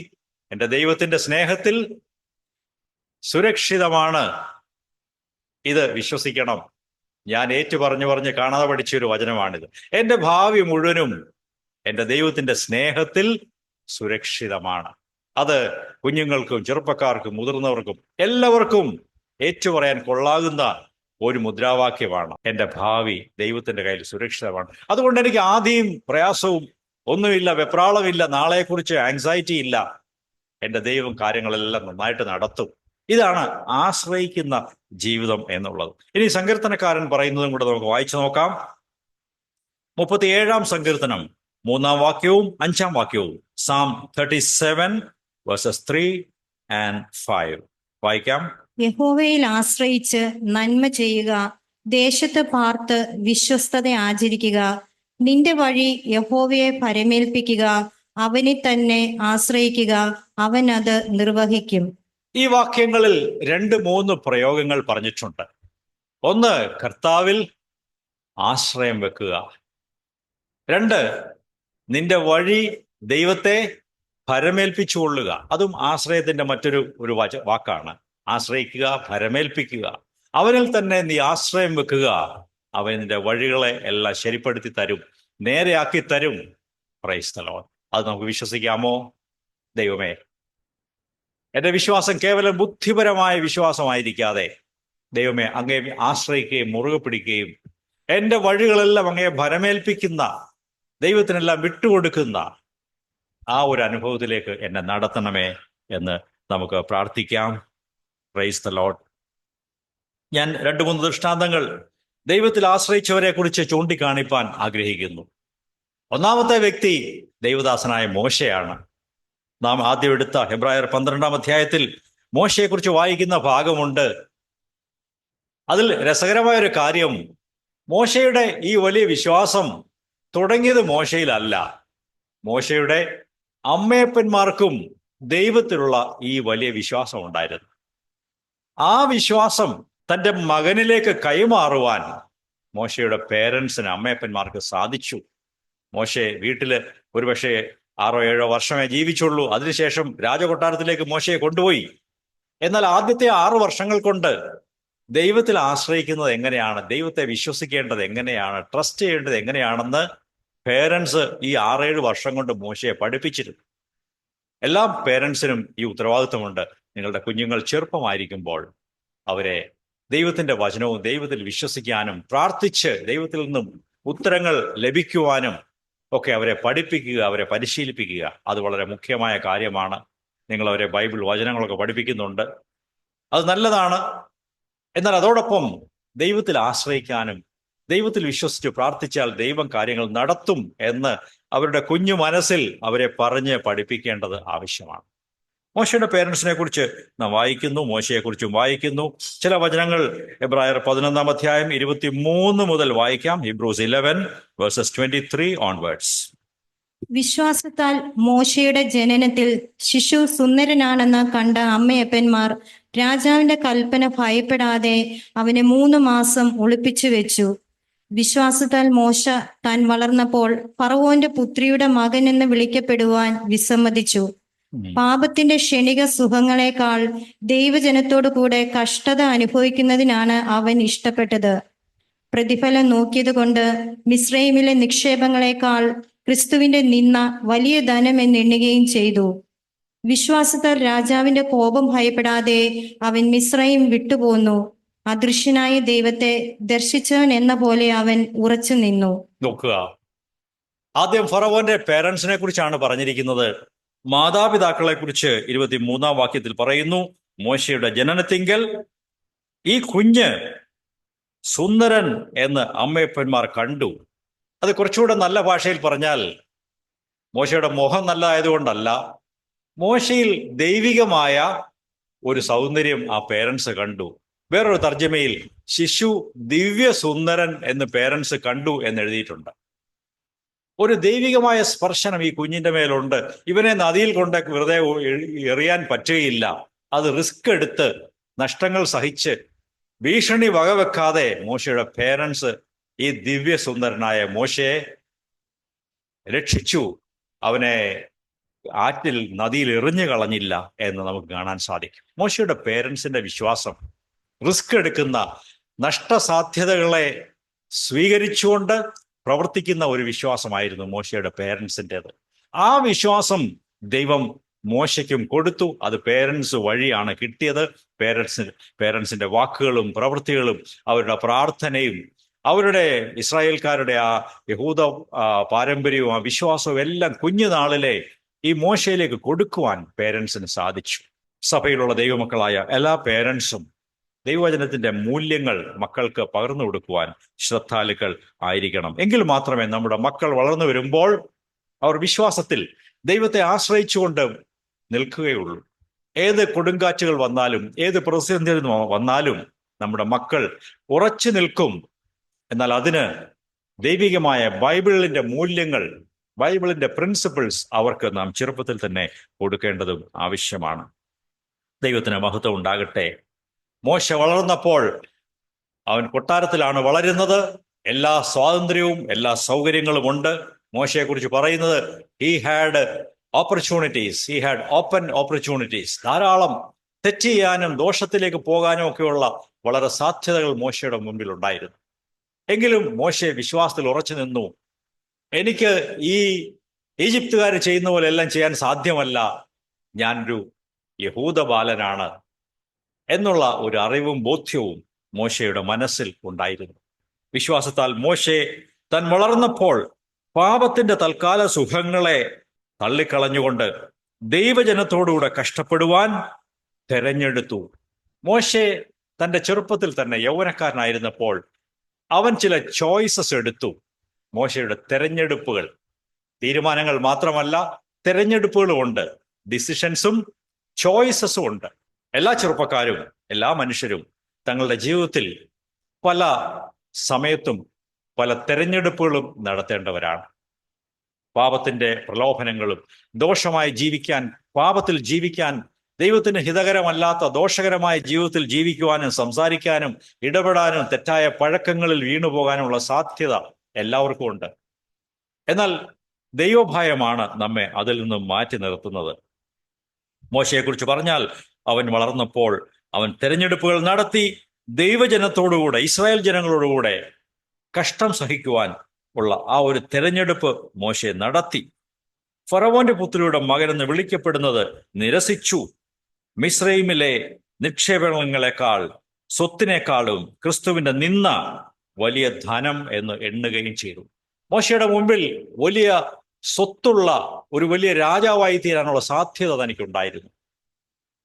എൻ്റെ ദൈവത്തിൻ്റെ സ്നേഹത്തിൽ സുരക്ഷിതമാണ്. ഇത് വിശ്വസിക്കണം. ഞാൻ പറഞ്ഞ് കാണാതെ പഠിച്ചൊരു വചനമാണിത്. എൻ്റെ ഭാവി മുഴുവനും എൻ്റെ ദൈവത്തിൻ്റെ സ്നേഹത്തിൽ സുരക്ഷിതമാണ്. അത് കുഞ്ഞുങ്ങൾക്കും ചെറുപ്പക്കാർക്കും മുതിർന്നവർക്കും എല്ലാവർക്കും ഏറ്റുപറയാൻ കൊള്ളാകുന്ന ഒരു മുദ്രാവാക്യമാണ്. എൻ്റെ ഭാവി ദൈവത്തിൻ്റെ കയ്യിൽ സുരക്ഷിതമാണ്. അതുകൊണ്ട് എനിക്ക് ആദിയും പ്രയാസവും ഒന്നുമില്ല, വെപ്രാളമില്ല, നാളെക്കുറിച്ച് ആങ്സൈറ്റി ഇല്ല. എൻ്റെ ദൈവം കാര്യങ്ങളെല്ലാം നന്നായിട്ട് നടത്തും. ഇതാണ് ആശ്രയിക്കുന്ന ജീവിതം എന്നുള്ളത്. ഇനി സങ്കീർത്തനക്കാരൻ പറയുന്നതും കൂടെ നമുക്ക് വായിച്ചു നോക്കാം. 37 സങ്കീർത്തനം 3 വാക്യവും 5 വാക്യവും. Psalm 37 verses 3 and 5 വായിക്കാം. യഹോവയിൽ ആശ്രയിച്ച് നന്മ ചെയ്യുക, ദേശത്ത് പാർത്ത് വിശ്വസ്തത ആചരിക്കുക. നിന്റെ വഴി യഹോവയെ പരമേൽപ്പിക്കുക, അവനിൽ തന്നെ ആശ്രയിക്കുക, അവൻ അത് നിർവഹിക്കും. ഈ വാക്യങ്ങളിൽ 2-3 പ്രയോഗങ്ങൾ പറഞ്ഞിട്ടുണ്ട്. ഒന്ന്, കർത്താവിൽ ആശ്രയം വെക്കുക. 2, നിന്റെ വഴി ദൈവത്തെ ഭരമേൽപ്പിച്ചുകൊള്ളുക. അതും ആശ്രയത്തിന്റെ മറ്റൊരു വാക്കാണ്. ആശ്രയിക്കുക, ഭരമേൽപ്പിക്കുക. അവനിൽ തന്നെ നീ ആശ്രയം വെക്കുക, അവൻ നിന്റെ വഴികളെ എല്ലാം ശരിപ്പെടുത്തി തരും, നേരെയാക്കി തരും. Praise the Lord. അത് നമുക്ക് വിശ്വസിക്കാമോ? ദൈവമേ, എൻ്റെ വിശ്വാസം കേവലം ബുദ്ധിപരമായ വിശ്വാസമായിരിക്കാതെ ദൈവമേ അങ്ങേ ആശ്രയിക്കുകയും മുറുകെ പിടിക്കുകയും എൻ്റെ വഴികളെല്ലാം അങ്ങേ ഭരമേൽപ്പിക്കുന്ന, ദൈവത്തിനെല്ലാം വിട്ടുകൊടുക്കുന്ന ആ ഒരു അനുഭവത്തിലേക്ക് എന്നെ നടത്തണമേ എന്ന് നമുക്ക് പ്രാർത്ഥിക്കാം. Praise the Lord. ഞാൻ 2-3 ദൃഷ്ടാന്തങ്ങൾ ദൈവത്തിൽ ആശ്രയിച്ചവരെ കുറിച്ച് ചൂണ്ടിക്കാണിപ്പാൻ ആഗ്രഹിക്കുന്നു. ഒന്നാമത്തെ വ്യക്തി ദൈവദാസനായ മോശയാണ്. നാം ആദ്യം എടുത്ത ഹെബ്രായർ 12 അധ്യായത്തിൽ മോശയെക്കുറിച്ച് വായിക്കുന്ന ഭാഗമുണ്ട്. അതിൽ രസകരമായൊരു കാര്യം, മോശയുടെ ഈ വലിയ വിശ്വാസം തുടങ്ങിയത് മോശയിലല്ല. മോശയുടെ അമ്മയപ്പന്മാർക്കും ദൈവത്തിലുള്ള ഈ വലിയ വിശ്വാസം ഉണ്ടായിരുന്നു. ആ വിശ്വാസം തൻ്റെ മകനിലേക്ക് കൈമാറുവാൻ മോശയുടെ പേരൻസിന്, അമ്മയപ്പന്മാർക്ക് സാധിച്ചു. മോശെ വീട്ടില് ഒരുപക്ഷെ 6-7 വർഷമേ ജീവിച്ചുള്ളൂ. അതിനുശേഷം രാജകൊട്ടാരത്തിലേക്ക് മോശയെ കൊണ്ടുപോയി. എന്നാൽ ആദ്യത്തെ 6 വർഷങ്ങൾ കൊണ്ട് ദൈവത്തിൽ ആശ്രയിക്കുന്നത് എങ്ങനെയാണ്, ദൈവത്തെ വിശ്വസിക്കേണ്ടത് എങ്ങനെയാണ്, ട്രസ്റ്റ് ചെയ്യേണ്ടത് എങ്ങനെയാണെന്ന് പേരൻസ് ഈ 6-7 വർഷം കൊണ്ട് മോശയെ പഠിപ്പിച്ചിരുന്നു. എല്ലാ പേരൻസിനും ഈ ഉത്തരവാദിത്വമുണ്ട്. നിങ്ങളുടെ കുഞ്ഞുങ്ങൾ ചെറുപ്പമായിരിക്കുമ്പോൾ അവരെ ദൈവത്തിൻ്റെ വചനവും ദൈവത്തിൽ വിശ്വസിക്കാനും പ്രാർത്ഥിച്ച് ദൈവത്തിൽ നിന്നും ഉത്തരങ്ങൾ ലഭിക്കുവാനും ഒക്കെ അവരെ പഠിപ്പിക്കുക, അവരെ പരിശീലിപ്പിക്കുക. അത് വളരെ മുഖ്യമായ കാര്യമാണ്. നിങ്ങൾ അവരെ ബൈബിൾ വചനങ്ങളൊക്കെ പഠിപ്പിക്കുന്നുണ്ട്, അത് നല്ലതാണ്. എന്നാൽ അതോടൊപ്പം ദൈവത്തിൽ ആശ്രയിക്കാനും ദൈവത്തിൽ വിശ്വസിച്ച് പ്രാർത്ഥിച്ചാൽ ദൈവം കാര്യങ്ങൾ നടത്തും എന്ന് അവരുടെ കുഞ്ഞു മനസ്സിൽ അവരെ പറഞ്ഞ് പഠിപ്പിക്കേണ്ടത് ആവശ്യമാണ്. മോശയുടെ പേരൻസിനെ കുറിച്ച് നാം വായിക്കുന്നു, മോശയെക്കുറിച്ചും വായിക്കുന്നു. ചില വചനങ്ങൾ എബ്രായർ 11 അധ്യായം 23 മുതൽ വായിക്കാം. Hebrews 11 verses 23 onwards. വിശ്വാസത്താൽ മോശയുടെ ജനനത്തിൽ ശിശു സുന്ദരനാണെന്ന് കണ്ട അമ്മയപ്പന്മാർ രാജാവിന്റെ കൽപ്പന ഭയപ്പെടാതെ അവനെ 3 മാസം ഒളിപ്പിച്ചു വെച്ചു. വിശ്വാസത്താൽ മോശ താൻ വളർന്നപ്പോൾ ഫറവോന്റെ പുത്രിയുടെ മകൻ എന്ന് വിളിക്കപ്പെടുവാൻ വിസമ്മതിച്ചു. പാപത്തിന്റെ ക്ഷണിക സുഖങ്ങളെക്കാൾ ദൈവജനത്തോടു കൂടെ കഷ്ടത അനുഭവിക്കുന്നതിനാണ് അവൻ ഇഷ്ടപ്പെട്ടത്. പ്രതിഫലം നോക്കിയത് കൊണ്ട് മിസ്രൈമിലെ നിക്ഷേപങ്ങളെക്കാൾ ക്രിസ്തുവിന്റെ നിന്ന വലിയ ധനം എന്നെണ്ണുകയും ചെയ്തു. വിശ്വാസത്താൽ രാജാവിന്റെ കോപം ഭയപ്പെടാതെ അവൻ മിസ്രൈം വിട്ടുപോന്നു. അദൃശ്യനായ ദൈവത്തെ ദർശിച്ചവൻ എന്ന പോലെ അവൻ ഉറച്ചു നിന്നു. നോക്കുക, ആദ്യം ഫറവോന്റെ പേരൻസിനെ കുറിച്ചാണ് പറഞ്ഞിരിക്കുന്നത്. മാതാപിതാക്കളെ കുറിച്ച് 23 വാക്യത്തിൽ പറയുന്നു, മോശയുടെ ജനനത്തിങ്കൽ ഈ കുഞ്ഞ് സുന്ദരൻ എന്ന് അമ്മയപ്പന്മാർ കണ്ടു. അത് കുറച്ചുകൂടെ നല്ല ഭാഷയിൽ പറഞ്ഞാൽ, മോശയുടെ മുഖം നല്ലതായതുകൊണ്ടല്ല, മോശയിൽ ദൈവികമായ ഒരു സൗന്ദര്യം ആ പേരൻസ് കണ്ടു. വേറൊരു തർജ്ജമയിൽ ശിശു ദിവ്യ സുന്ദരൻ എന്ന് പേരൻസ് കണ്ടു എന്ന് എഴുതിയിട്ടുണ്ട്. ഒരു ദൈവികമായ സ്പർശനം ഈ കുഞ്ഞിന്റെ മേലുണ്ട്. ഇവനെ നദിയിൽ കൊണ്ട് വെറുതെ എറിയാൻ പറ്റുകയില്ല. അത് റിസ്ക് എടുത്ത് നഷ്ടങ്ങൾ സഹിച്ച് ഭീഷണി വകവെക്കാതെ മോശയുടെ പേരൻസ് ഈ ദിവ്യസുന്ദരനായ മോശയെ രക്ഷിച്ചു. അവനെ ആറ്റിൽ നദിയിൽ എറിഞ്ഞു കളഞ്ഞില്ല എന്ന് നമുക്ക് കാണാൻ സാധിക്കും. മോശയുടെ പേരൻസിന്റെ വിശ്വാസം റിസ്ക് എടുക്കുന്ന, നഷ്ടസാധ്യതകളെ സ്വീകരിച്ചുകൊണ്ട് പ്രവർത്തിക്കുന്ന ഒരു വിശ്വാസമായിരുന്നു മോശയുടെ പേരൻസിൻ്റെത്. ആ വിശ്വാസം ദൈവം മോശയ്ക്കും കൊടുത്തു. അത് പേരൻസ് വഴിയാണ് കിട്ടിയത്. പേരൻസിന്റെ വാക്കുകളും പ്രവൃത്തികളും അവരുടെ പ്രാർത്ഥനയും അവരുടെ ഇസ്രായേൽക്കാരുടെ ആ യഹൂദ പാരമ്പര്യവും ആ വിശ്വാസവും എല്ലാം കുഞ്ഞുനാളിലെ ഈ മോശയിലേക്ക് കൊടുക്കുവാൻ പേരൻസിന് സാധിച്ചു. സഭയിലുള്ള ദൈവമക്കളായ എല്ലാ പേരൻസും ദൈവവചനത്തിന്റെ മൂല്യങ്ങൾ മക്കൾക്ക് പകർന്നു കൊടുക്കുവാൻ ശ്രദ്ധാലുക്കൾ ആയിരിക്കണം. എങ്കിൽ മാത്രമേ നമ്മുടെ മക്കൾ വളർന്നു വരുമ്പോൾ അവർ വിശ്വാസത്തിൽ ദൈവത്തെ ആശ്രയിച്ചുകൊണ്ട് നിൽക്കുകയുള്ളൂ. ഏത് കൊടുങ്കാറ്റുകൾ വന്നാലും, ഏത് പ്രതിസന്ധികൾ വന്നാലും നമ്മുടെ മക്കൾ ഉറച്ചു നിൽക്കും. എന്നാൽ അതിന് ദൈവികമായ ബൈബിളിന്റെ മൂല്യങ്ങൾ, ബൈബിളിന്റെ പ്രിൻസിപ്പിൾസ് അവർക്ക് നാം ചെറുപ്പത്തിൽ തന്നെ കൊടുക്കേണ്ടതും ആവശ്യമാണ്. ദൈവത്തിന് മഹത്വം ഉണ്ടാകട്ടെ. മോശ വളർന്നപ്പോൾ അവൻ കൊട്ടാരത്തിലാണ് വളരുന്നത്. എല്ലാ സ്വാതന്ത്ര്യവും എല്ലാ സൗകര്യങ്ങളും ഉണ്ട്. മോശയെക്കുറിച്ച് പറയുന്നത് ഹി ഹാഡ് ഓപ്പൺ ഓപ്പർച്യൂണിറ്റീസ്. ധാരാളം തെറ്റ് ചെയ്യാനും ദോഷത്തിലേക്ക് പോകാനും ഒക്കെയുള്ള വളരെ സാധ്യതകൾ മോശയുടെ മുമ്പിൽ ഉണ്ടായിരുന്നു. എങ്കിലും മോശെ വിശ്വാസത്തിൽ ഉറച്ചു നിന്നു. എനിക്ക് ഈ ഈജിപ്തുകാർ ചെയ്യുന്ന പോലെ എല്ലാം ചെയ്യാൻ സാധ്യമല്ല, ഞാനൊരു യഹൂദ ബാലനാണ് എന്നുള്ള ഒരു അറിവും ബോധ്യവും മോശയുടെ മനസ്സിൽ ഉണ്ടായിരുന്നു. വിശ്വാസത്താൽ മോശെ താൻ വളർന്നപ്പോൾ പാപത്തിന്റെ തൽക്കാല സുഖങ്ങളെ തള്ളിക്കളഞ്ഞുകൊണ്ട് ദൈവജനത്തോടുകൂടെ കഷ്ടപ്പെടുവാൻ തെരഞ്ഞെടുത്തു. മോശെ തൻ്റെ ചെറുപ്പത്തിൽ തന്നെ യൗവനക്കാരനായിരുന്നപ്പോൾ അവൻ ചില ചോയ്സസ് എടുത്തു. മോശയുടെ തെരഞ്ഞെടുപ്പുകൾ, തീരുമാനങ്ങൾ മാത്രമല്ല, തെരഞ്ഞെടുപ്പുകളും ഉണ്ട്, ഡിസിഷൻസും ചോയ്സസും ഉണ്ട്. എല്ലാ ചെറുപ്പക്കാരും എല്ലാ മനുഷ്യരും തങ്ങളുടെ ജീവിതത്തിൽ പല സമയത്തും പല തെരഞ്ഞെടുപ്പുകളും നടത്തേണ്ടവരാണ്. പാപത്തിന്റെ പ്രലോഭനങ്ങളും ദോഷമായി ജീവിക്കാൻ, പാപത്തിൽ ജീവിക്കാൻ, ദൈവത്തിന് ഹിതകരമല്ലാത്ത ദോഷകരമായ ജീവിതത്തിൽ ജീവിക്കുവാനും സംസാരിക്കാനും ഇടപെടാനും തെറ്റായ പഴക്കങ്ങളിൽ വീണുപോകാനുമുള്ള സാധ്യത എല്ലാവർക്കും ഉണ്ട്. എന്നാൽ ദൈവഭയമാണ് നമ്മെ അതിൽ നിന്നും മാറ്റി നിർത്തുന്നത്. മോശയെക്കുറിച്ച് പറഞ്ഞാൽ അവൻ വളർന്നപ്പോൾ അവൻ തെരഞ്ഞെടുപ്പുകൾ നടത്തി ദൈവജനത്തോടുകൂടെ, ഇസ്രായേൽ ജനങ്ങളോടുകൂടെ കഷ്ടം സഹിക്കുവാൻ ഉള്ള ആ ഒരു തെരഞ്ഞെടുപ്പ് മോശെ നടത്തി. ഫറവോന്റെ പുത്രിയുടെ മകനെന്ന് വിളിക്കപ്പെടുന്നത് നിരസിച്ചു. മിസ്രൈമിലെ നിക്ഷേപങ്ങളെക്കാൾ സ്വത്തിനേക്കാളും ക്രിസ്തുവിന്റെ നിന്ന വലിയ ധനം എന്ന് എണ്ണുകയും ചെയ്തു. മോശയുടെ മുമ്പിൽ വലിയ സ്വത്തുള്ള ഒരു വലിയ രാജാവായി തീരാനുള്ള സാധ്യത തനിക്കുണ്ടായിരുന്നു.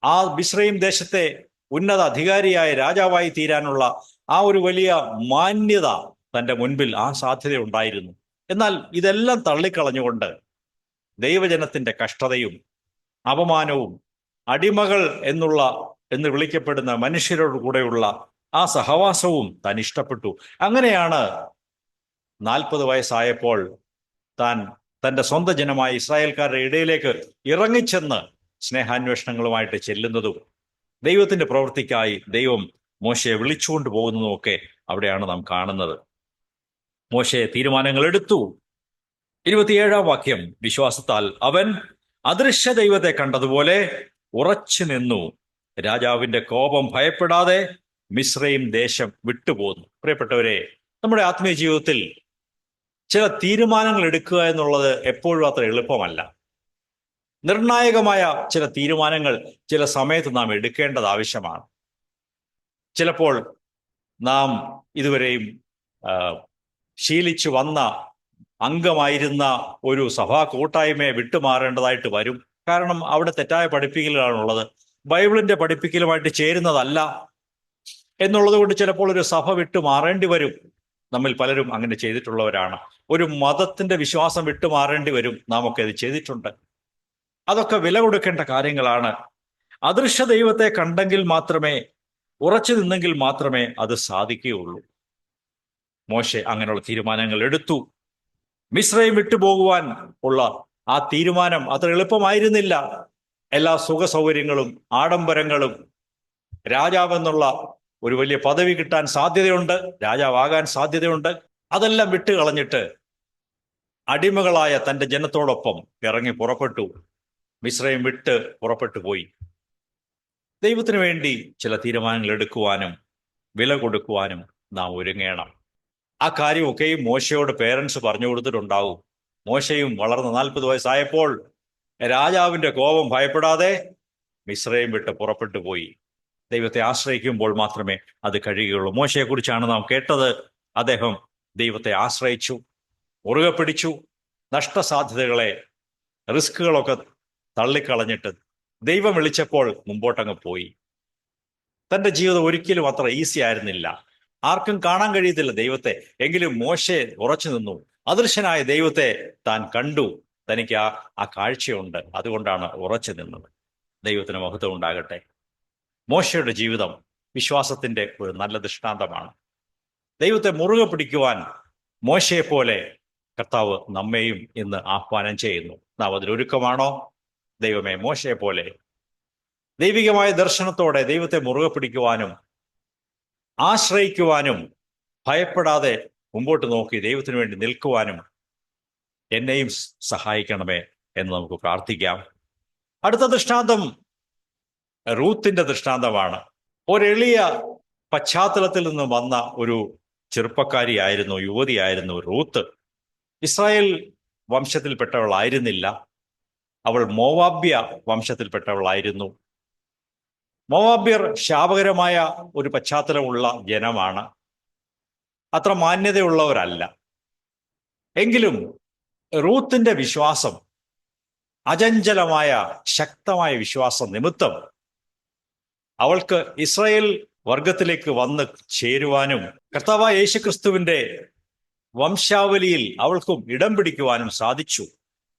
ആ മിസ്രൈം ദേശത്തെ ഉന്നത അധികാരിയായ രാജാവായി തീരാനുള്ള ആ ഒരു വലിയ മാന്യത തൻ്റെ മുൻപിൽ ആ സാധ്യത ഉണ്ടായിരുന്നു. എന്നാൽ ഇതെല്ലാം തള്ളിക്കളഞ്ഞുകൊണ്ട് ദൈവജനത്തിന്റെ കഷ്ടതയും അപമാനവും അടിമകൾ എന്ന് വിളിക്കപ്പെടുന്ന മനുഷ്യരോട് കൂടെയുള്ള ആ സഹവാസവും താൻ ഇഷ്ടപ്പെട്ടു. അങ്ങനെയാണ് 40 വയസ്സായപ്പോൾ താൻ തൻ്റെ സ്വന്തം ജനമായ ഇസ്രായേൽക്കാരുടെ ഇടയിലേക്ക് ഇറങ്ങിച്ചെന്ന് സ്നേഹാന്വേഷണങ്ങളുമായിട്ട് ചെല്ലുന്നതും ദൈവത്തിന്റെ പ്രവൃത്തിക്കായി ദൈവം മോശയെ വിളിച്ചുകൊണ്ട് പോകുന്നതുമൊക്കെ അവിടെയാണ് നാം കാണുന്നത്. മോശെ തീരുമാനങ്ങൾ എടുത്തു. 27-ാം വാക്യം, വിശ്വാസത്താൽ അവൻ അദൃശ്യ ദൈവത്തെ കണ്ടതുപോലെ ഉറച്ചു നിന്നു, രാജാവിന്റെ കോപം ഭയപ്പെടാതെ മിസ്രൈം ദേശം വിട്ടുപോന്നു. പ്രിയപ്പെട്ടവരെ, നമ്മുടെ ആത്മീയ ജീവിതത്തിൽ ചില തീരുമാനങ്ങൾ എടുക്കുക എന്നുള്ളത് എപ്പോഴും അത്ര എളുപ്പമല്ല. നിർണായകമായ ചില തീരുമാനങ്ങൾ ചില സമയത്ത് നാം എടുക്കേണ്ടത് ആവശ്യമാണ്. ചിലപ്പോൾ നാം ഇതുവരെയും ശീലിച്ചു വന്ന അംഗമായിരുന്ന ഒരു സഭാ കൂട്ടായ്മയെ വിട്ടുമാറേണ്ടതായിട്ട് വരും. കാരണം അവിടെ തെറ്റായ പഠിപ്പിക്കലാണുള്ളത്, ബൈബിളിന്റെ പഠിപ്പിക്കലുമായിട്ട് ചേരുന്നതല്ല എന്നുള്ളത് കൊണ്ട് ചിലപ്പോൾ ഒരു സഭ വിട്ടു മാറേണ്ടി വരും. നമ്മിൽ പലരും അങ്ങനെ ചെയ്തിട്ടുള്ളവരാണ്. ഒരു മതത്തിന്റെ വിശ്വാസം വിട്ടുമാറേണ്ടി വരും. നാം ഒക്കെ ഇത് ചെയ്തിട്ടുണ്ട്. അതൊക്കെ വില കൊടുക്കേണ്ട കാര്യങ്ങളാണ്. അദൃശ്യ ദൈവത്തെ കണ്ടെങ്കിൽ മാത്രമേ, ഉറച്ചു നിന്നെങ്കിൽ മാത്രമേ അത് സാധിക്കുകയുള്ളൂ. മോശെ അങ്ങനെയുള്ള തീരുമാനങ്ങൾ എടുത്തു. മിസ്രൈം വിട്ടുപോകുവാൻ ഉള്ള ആ തീരുമാനം അത്ര എളുപ്പമായിരുന്നില്ല. എല്ലാ സുഖ സൗകര്യങ്ങളും ആഡംബരങ്ങളും, രാജാവെന്നുള്ള ഒരു വലിയ പദവി കിട്ടാൻ സാധ്യതയുണ്ട്, രാജാവാകാൻ സാധ്യതയുണ്ട്, അതെല്ലാം വിട്ടുകളഞ്ഞിട്ട് അടിമകളായ തൻ്റെ ജനത്തോടൊപ്പം ഇറങ്ങി പുറപ്പെട്ടു. മിസ്രൈം വിട്ട് പുറപ്പെട്ടു പോയി. ദൈവത്തിന് വേണ്ടി ചില തീരുമാനങ്ങൾ എടുക്കുവാനും വില കൊടുക്കുവാനും നാം ഒരുങ്ങണം. ആ കാര്യമൊക്കെയും മോശയോട് പേരൻസ് പറഞ്ഞു കൊടുത്തിട്ടുണ്ടാവും. മോശയും വളർന്ന് 40 വയസ്സായപ്പോൾ രാജാവിൻ്റെ കോപം ഭയപ്പെടാതെ മിസ്രൈം വിട്ട് പുറപ്പെട്ടു പോയി. ദൈവത്തെ ആശ്രയിക്കുമ്പോൾ മാത്രമേ അത് കഴിയുകയുള്ളൂ. മോശയെക്കുറിച്ചാണ് നാം കേട്ടത്. അദ്ദേഹം ദൈവത്തെ ആശ്രയിച്ചു, മുറുകെ പിടിച്ചു, നഷ്ടസാധ്യതകളെ, റിസ്കുകളൊക്കെ തള്ളിക്കളഞ്ഞിട്ട് ദൈവം വിളിച്ചപ്പോൾ മുമ്പോട്ടങ്ങ് പോയി. തൻ്റെ ജീവിതം ഒരിക്കലും അത്ര ഈസി ആയിരുന്നില്ല. ആർക്കും കാണാൻ കഴിയത്തില്ല ദൈവത്തെ. എങ്കിലും മോശെ ഉറച്ചു നിന്നു. അദൃശ്യനായ ദൈവത്തെ താൻ കണ്ടു. തനിക്ക് ആ കാഴ്ചയുണ്ട്. അതുകൊണ്ടാണ് ഉറച്ചു നിന്നത്. ദൈവത്തിന് മഹത്വം ഉണ്ടാകട്ടെ. മോശയുടെ ജീവിതം വിശ്വാസത്തിന്റെ ഒരു നല്ല ദൃഷ്ടാന്തമാണ്. ദൈവത്തെ മുറുകെ പിടിക്കുവാൻ മോശയെപ്പോലെ കർത്താവ് നമ്മെയും ഇന്ന് ആഹ്വാനം ചെയ്യുന്നു. നാം അതിലൊരുക്കമാണോ? ദൈവമേ, മോശയെപ്പോലെ ദൈവികമായ ദർശനത്തോടെ ദൈവത്തെ മുറുകെ പിടിക്കുവാനും ആശ്രയിക്കുവാനും ഭയപ്പെടാതെ മുമ്പോട്ട് നോക്കി ദൈവത്തിന് വേണ്ടി നിൽക്കുവാനും എന്നെയും സഹായിക്കണമേ എന്ന് നമുക്ക് പ്രാർത്ഥിക്കാം. അടുത്ത ദൃഷ്ടാന്തം റൂത്തിന്റെ ദൃഷ്ടാന്തമാണ്. ഒരെളിയ പശ്ചാത്തലത്തിൽ നിന്ന് വന്ന ഒരു ചെറുപ്പക്കാരിയായിരുന്നു, യുവതിയായിരുന്നു റൂത്ത്. ഇസ്രായേൽ വംശത്തിൽപ്പെട്ടവളായിരുന്നില്ല. അവൾ മോവാബ്യ വംശത്തിൽപ്പെട്ടവളായിരുന്നു. മോവാബ്യർ ശാപകരമായ ഒരു പശ്ചാത്തലമുള്ള ജനമാണ്. അത്ര മാന്യതയുള്ളവരല്ല. എങ്കിലും റൂത്തിന്റെ വിശ്വാസം, അചഞ്ചലമായ ശക്തമായ വിശ്വാസം നിമിത്തം അവൾക്ക് ഇസ്രായേൽ വർഗത്തിലേക്ക് വന്ന് ചേരുവാനും കർത്താവായ യേശുക്രിസ്തുവിന്റെ വംശാവലിയിൽ അവൾക്കും ഇടം പിടിക്കുവാനും സാധിച്ചു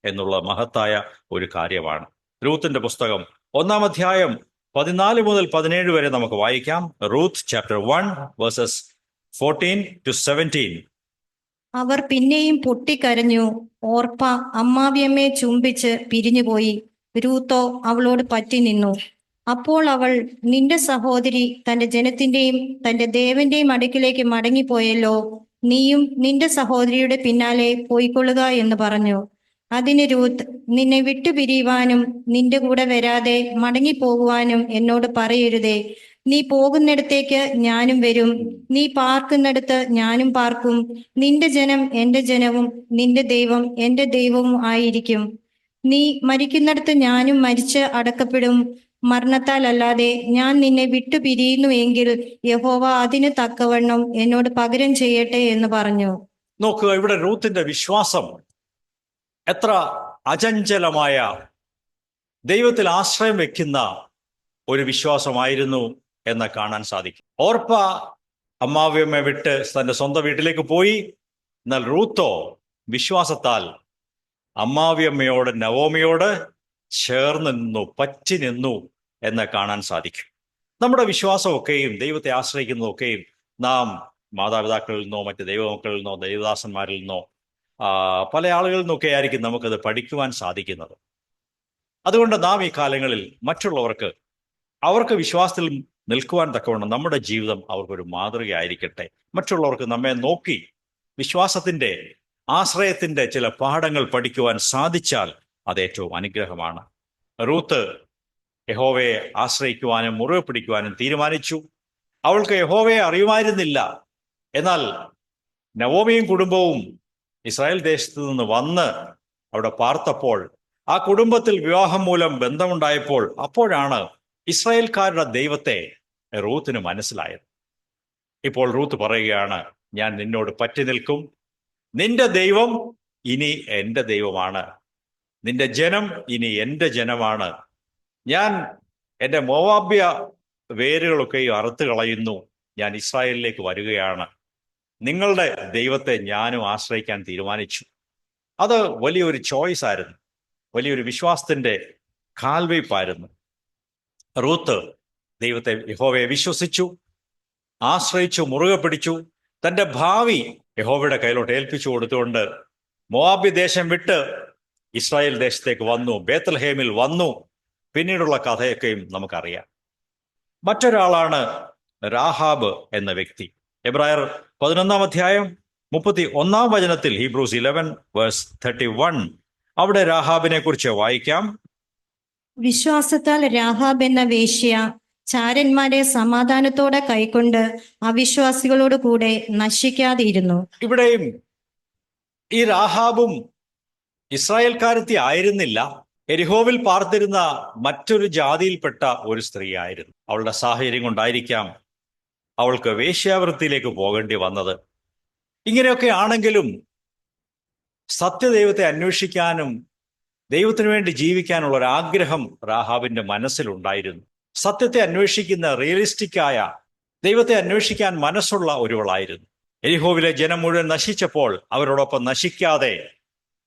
എന്നുള്ള മഹത്തായ ഒരു കാര്യമാണ്. റൂത്തിന്റെ പുസ്തകം 1-ാം അധ്യായം 14 മുതൽ 17 വരെ നമുക്ക് വായിക്കാം. Ruth chapter 1 versus 14-17. അവർ പിന്നെയും പൊട്ടിക്കരഞ്ഞു. ഓർപ്പ അമ്മാവിയമ്മയെ ചുംബിച്ച് പിരിഞ്ഞുപോയി. രൂത്തോ അവളോട് പറ്റി നിന്നു. അപ്പോൾ അവൾ, നിന്റെ സഹോദരി തന്റെ ജനത്തിന്റെയും തന്റെ ദേവന്റെയും അടുക്കിലേക്ക് മടങ്ങിപ്പോയല്ലോ, നീയും നിന്റെ സഹോദരിയുടെ പിന്നാലെ പോയിക്കൊള്ളുക എന്ന് പറഞ്ഞു. അതിന് രൂത്ത്, നിന്നെ വിട്ടുപിരിയുവാനും നിന്റെ കൂടെ വരാതെ മടങ്ങിപ്പോകുവാനും എന്നോട് പറയരുതേ. നീ പോകുന്നിടത്തേക്ക് ഞാനും വരും, നീ പാർക്കുന്നിടത്ത് ഞാനും പാർക്കും. നിന്റെ ജനം എന്റെ ജനവും നിന്റെ ദൈവം എന്റെ ദൈവവും ആയിരിക്കും. നീ മരിക്കുന്നിടത്ത് ഞാനും മരിച്ച് അടക്കപ്പെടും. മരണത്താൽ അല്ലാതെ ഞാൻ നിന്നെ വിട്ടുപിരിയുന്നു എങ്കിൽ യഹോവ അതിന് തക്കവണ്ണം എന്നോട് പകരം ചെയ്യട്ടെ എന്ന് പറഞ്ഞു. നോക്കുക, ഇവിടെ റൂത്തിന്റെ വിശ്വാസം എത്ര അചഞ്ചലമായ, ദൈവത്തിൽ ആശ്രയം വെക്കുന്ന ഒരു വിശ്വാസമായിരുന്നു എന്ന് കാണാൻ സാധിക്കും. ഓർപ്പ അമ്മാവിയമ്മ വിട്ട് തന്റെ സ്വന്തം വീട്ടിലേക്ക് പോയി. എന്നാൽ റൂത്തോ വിശ്വാസത്താൽ അമ്മാവിയമ്മയോട്, നവോമിയോട് ചേർന്ന് നിന്നു, പറ്റി നിന്നു എന്ന് കാണാൻ സാധിക്കും. നമ്മുടെ വിശ്വാസമൊക്കെയും ദൈവത്തെ ആശ്രയിക്കുന്നതൊക്കെയും നാം മാതാപിതാക്കളിൽ നിന്നോ മറ്റ് ദൈവമക്കളിൽ നിന്നോ ദൈവദാസന്മാരിൽ നിന്നോ പല ആളുകളിൽ നിന്നൊക്കെ ആയിരിക്കും നമുക്കത് പഠിക്കുവാൻ സാധിക്കുന്നത്. അതുകൊണ്ട് നാം ഈ കാലങ്ങളിൽ മറ്റുള്ളവർക്ക്, അവർക്ക് വിശ്വാസത്തിൽ നിൽക്കുവാൻ തക്കവണ്ണം നമ്മുടെ ജീവിതം അവർക്കൊരു മാതൃകയായിരിക്കട്ടെ. മറ്റുള്ളവർക്ക് നമ്മെ നോക്കി വിശ്വാസത്തിന്റെ, ആശ്രയത്തിന്റെ ചില പാഠങ്ങൾ പഠിക്കുവാൻ സാധിച്ചാൽ അത് ഏറ്റവും അനുഗ്രഹമാണ്. റൂത്ത് യഹോവയെ ആശ്രയിക്കുവാനും മുറുകെ പിടിക്കുവാനും തീരുമാനിച്ചു. അവൾക്ക് യഹോവയെ അറിയുമായിരുന്നില്ല. എന്നാൽ നവോമിയും കുടുംബവും ഇസ്രായേൽ ദേശത്ത് നിന്ന് വന്ന് അവിടെ പാർത്തപ്പോൾ, ആ കുടുംബത്തിൽ വിവാഹം മൂലം ബന്ധമുണ്ടായപ്പോൾ, അപ്പോഴാണ് ഇസ്രായേൽക്കാരുടെ ദൈവത്തെ റൂത്തിന് മനസ്സിലായത്. ഇപ്പോൾ റൂത്ത് പറയുകയാണ്, ഞാൻ നിന്നോട് പറ്റി നിൽക്കും, നിന്റെ ദൈവം ഇനി എൻ്റെ ദൈവമാണ്, നിന്റെ ജനം ഇനി എൻ്റെ ജനമാണ്. ഞാൻ എൻ്റെ മോവാബ്യ വേരുകളൊക്കെയും അറുത്ത് കളയുന്നു, ഞാൻ ഇസ്രായേലിലേക്ക് വരികയാണ്. നിങ്ങളുടെ ദൈവത്തെ ഞാനും ആശ്രയിക്കാൻ തീരുമാനിച്ചു. അത് വലിയൊരു ചോയ്സ് ആയിരുന്നു, വലിയൊരു വിശ്വാസത്തിന്റെ കാൽവയ്പായിരുന്നു. റൂത്ത് ദൈവത്തെ, യഹോവയെ വിശ്വസിച്ചു, ആശ്രയിച്ചു, മുറുകെ പിടിച്ചു. തന്റെ ഭാവി യഹോവയുടെ കയ്യിലോട്ട് ഏൽപ്പിച്ചു കൊടുത്തുകൊണ്ട് മോവാബ് ദേശം വിട്ട് ഇസ്രായേൽ ദേശത്തേക്ക് വന്നു, ബേത്ത്ലഹേമിൽ വന്നു. പിന്നീടുള്ള കഥയൊക്കെയും നമുക്കറിയാം. മറ്റൊരാളാണ് രാഹാബ് എന്ന വ്യക്തി. എബ്രായർ 11 31 ഹീബ്രൂസ് 11:31 അവിടെ രാഹാബിനെ കുറിച്ച് വായിക്കാം. വിശ്വാസത്താൽ രാഹാബ് എന്ന വേശ്യ ചാരന്മാരെ സമാധാനത്തോടെ കൈക്കൊണ്ട് അവിശ്വാസികളോട് കൂടെ നശിക്കാതെയിരുന്നു. ഇവിടെയും ഈ രാഹാബും ഇസ്രായേൽക്കാരത്തി ആയിരുന്നില്ല, എരിഹോവിൽ പാർത്തിരുന്ന മറ്റൊരു ജാതിയിൽപ്പെട്ട ഒരു സ്ത്രീ ആയിരുന്നു. അവളുടെ സാഹചര്യം കൊണ്ടായിരിക്കാം അവൾക്ക് വേശ്യാവൃത്തിയിലേക്ക് പോകേണ്ടി വന്നത്. ഇങ്ങനെയൊക്കെ ആണെങ്കിലും സത്യദൈവത്തെ അന്വേഷിക്കാനും ദൈവത്തിനു വേണ്ടി ജീവിക്കാനുള്ള ഒരു ആഗ്രഹം രാഹാബിന്റെ മനസ്സിലുണ്ടായിരുന്നു. സത്യത്തെ അന്വേഷിക്കുന്ന, റിയലിസ്റ്റിക്കായ, ദൈവത്തെ അന്വേഷിക്കാൻ മനസ്സുള്ള ഒരുവളായിരുന്നു. എരിഹോവിലെ ജനം മുഴുവൻ നശിച്ചപ്പോൾ അവരോടൊപ്പം നശിക്കാതെ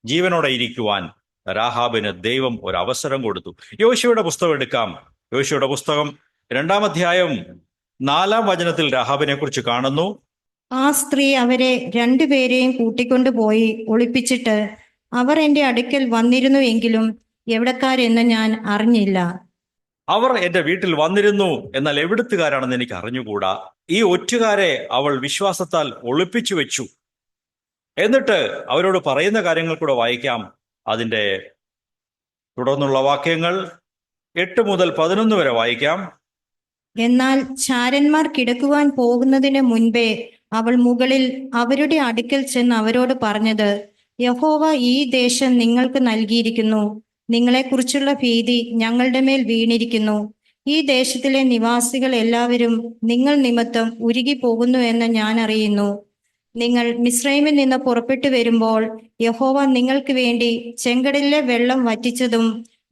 ജീവനോടെ ഇരിക്കുവാൻ രാഹാബിന് ദൈവം ഒരു അവസരം കൊടുത്തു. യോശുവയുടെ പുസ്തകം എടുക്കാം. യോശുവയുടെ പുസ്തകം 2 രാഹാബിനെ കുറിച്ച് കാണുന്നു. ആ സ്ത്രീ അവരെ രണ്ടുപേരെയും കൂട്ടിക്കൊണ്ടുപോയി ഒളിപ്പിച്ചിട്ട്, അവർ എന്റെ അടുക്കൽ വന്നിരുന്നു എങ്കിലും എവിടക്കാരെന്ന് ഞാൻ അറിഞ്ഞില്ല. അവർ എന്റെ വീട്ടിൽ വന്നിരുന്നു, എന്നാൽ എവിടുത്തുകാരാണെന്ന് എനിക്ക് അറിഞ്ഞുകൂടാ. ഈ ഒറ്റുകാരെ അവൾ വിശ്വാസത്താൽ ഒളിപ്പിച്ചു വെച്ചു. എന്നിട്ട് അവരോട് പറയുന്ന കാര്യങ്ങൾ കൂടെ വായിക്കാം. അതിൻ്റെ തുടർന്നുള്ള വാക്യങ്ങൾ 8 മുതൽ 11 വരെ വായിക്കാം. എന്നാൽ ചാരന്മാർ കിടക്കുവാൻ പോകുന്നതിന് മുൻപേ അവൾ മുകളിൽ അവരുടെ അടുക്കൽ ചെന്ന് അവരോട് പറഞ്ഞത്, യഹോവ ഈ ദേശം നിങ്ങൾക്ക് നൽകിയിരിക്കുന്നു. നിങ്ങളെക്കുറിച്ചുള്ള ഭീതി ഞങ്ങളുടെ മേൽ വീണിരിക്കുന്നു. ഈ ദേശത്തിലെ നിവാസികൾ എല്ലാവരും നിങ്ങൾ നിമിത്തം ഉരുകി പോകുന്നു എന്ന് ഞാൻ അറിയുന്നു. നിങ്ങൾ മിസ്രൈമിൽ നിന്ന് പുറപ്പെട്ടു വരുമ്പോൾ യഹോവ നിങ്ങൾക്ക് വേണ്ടി ചെങ്കടലിലെ വെള്ളം വറ്റിച്ചതും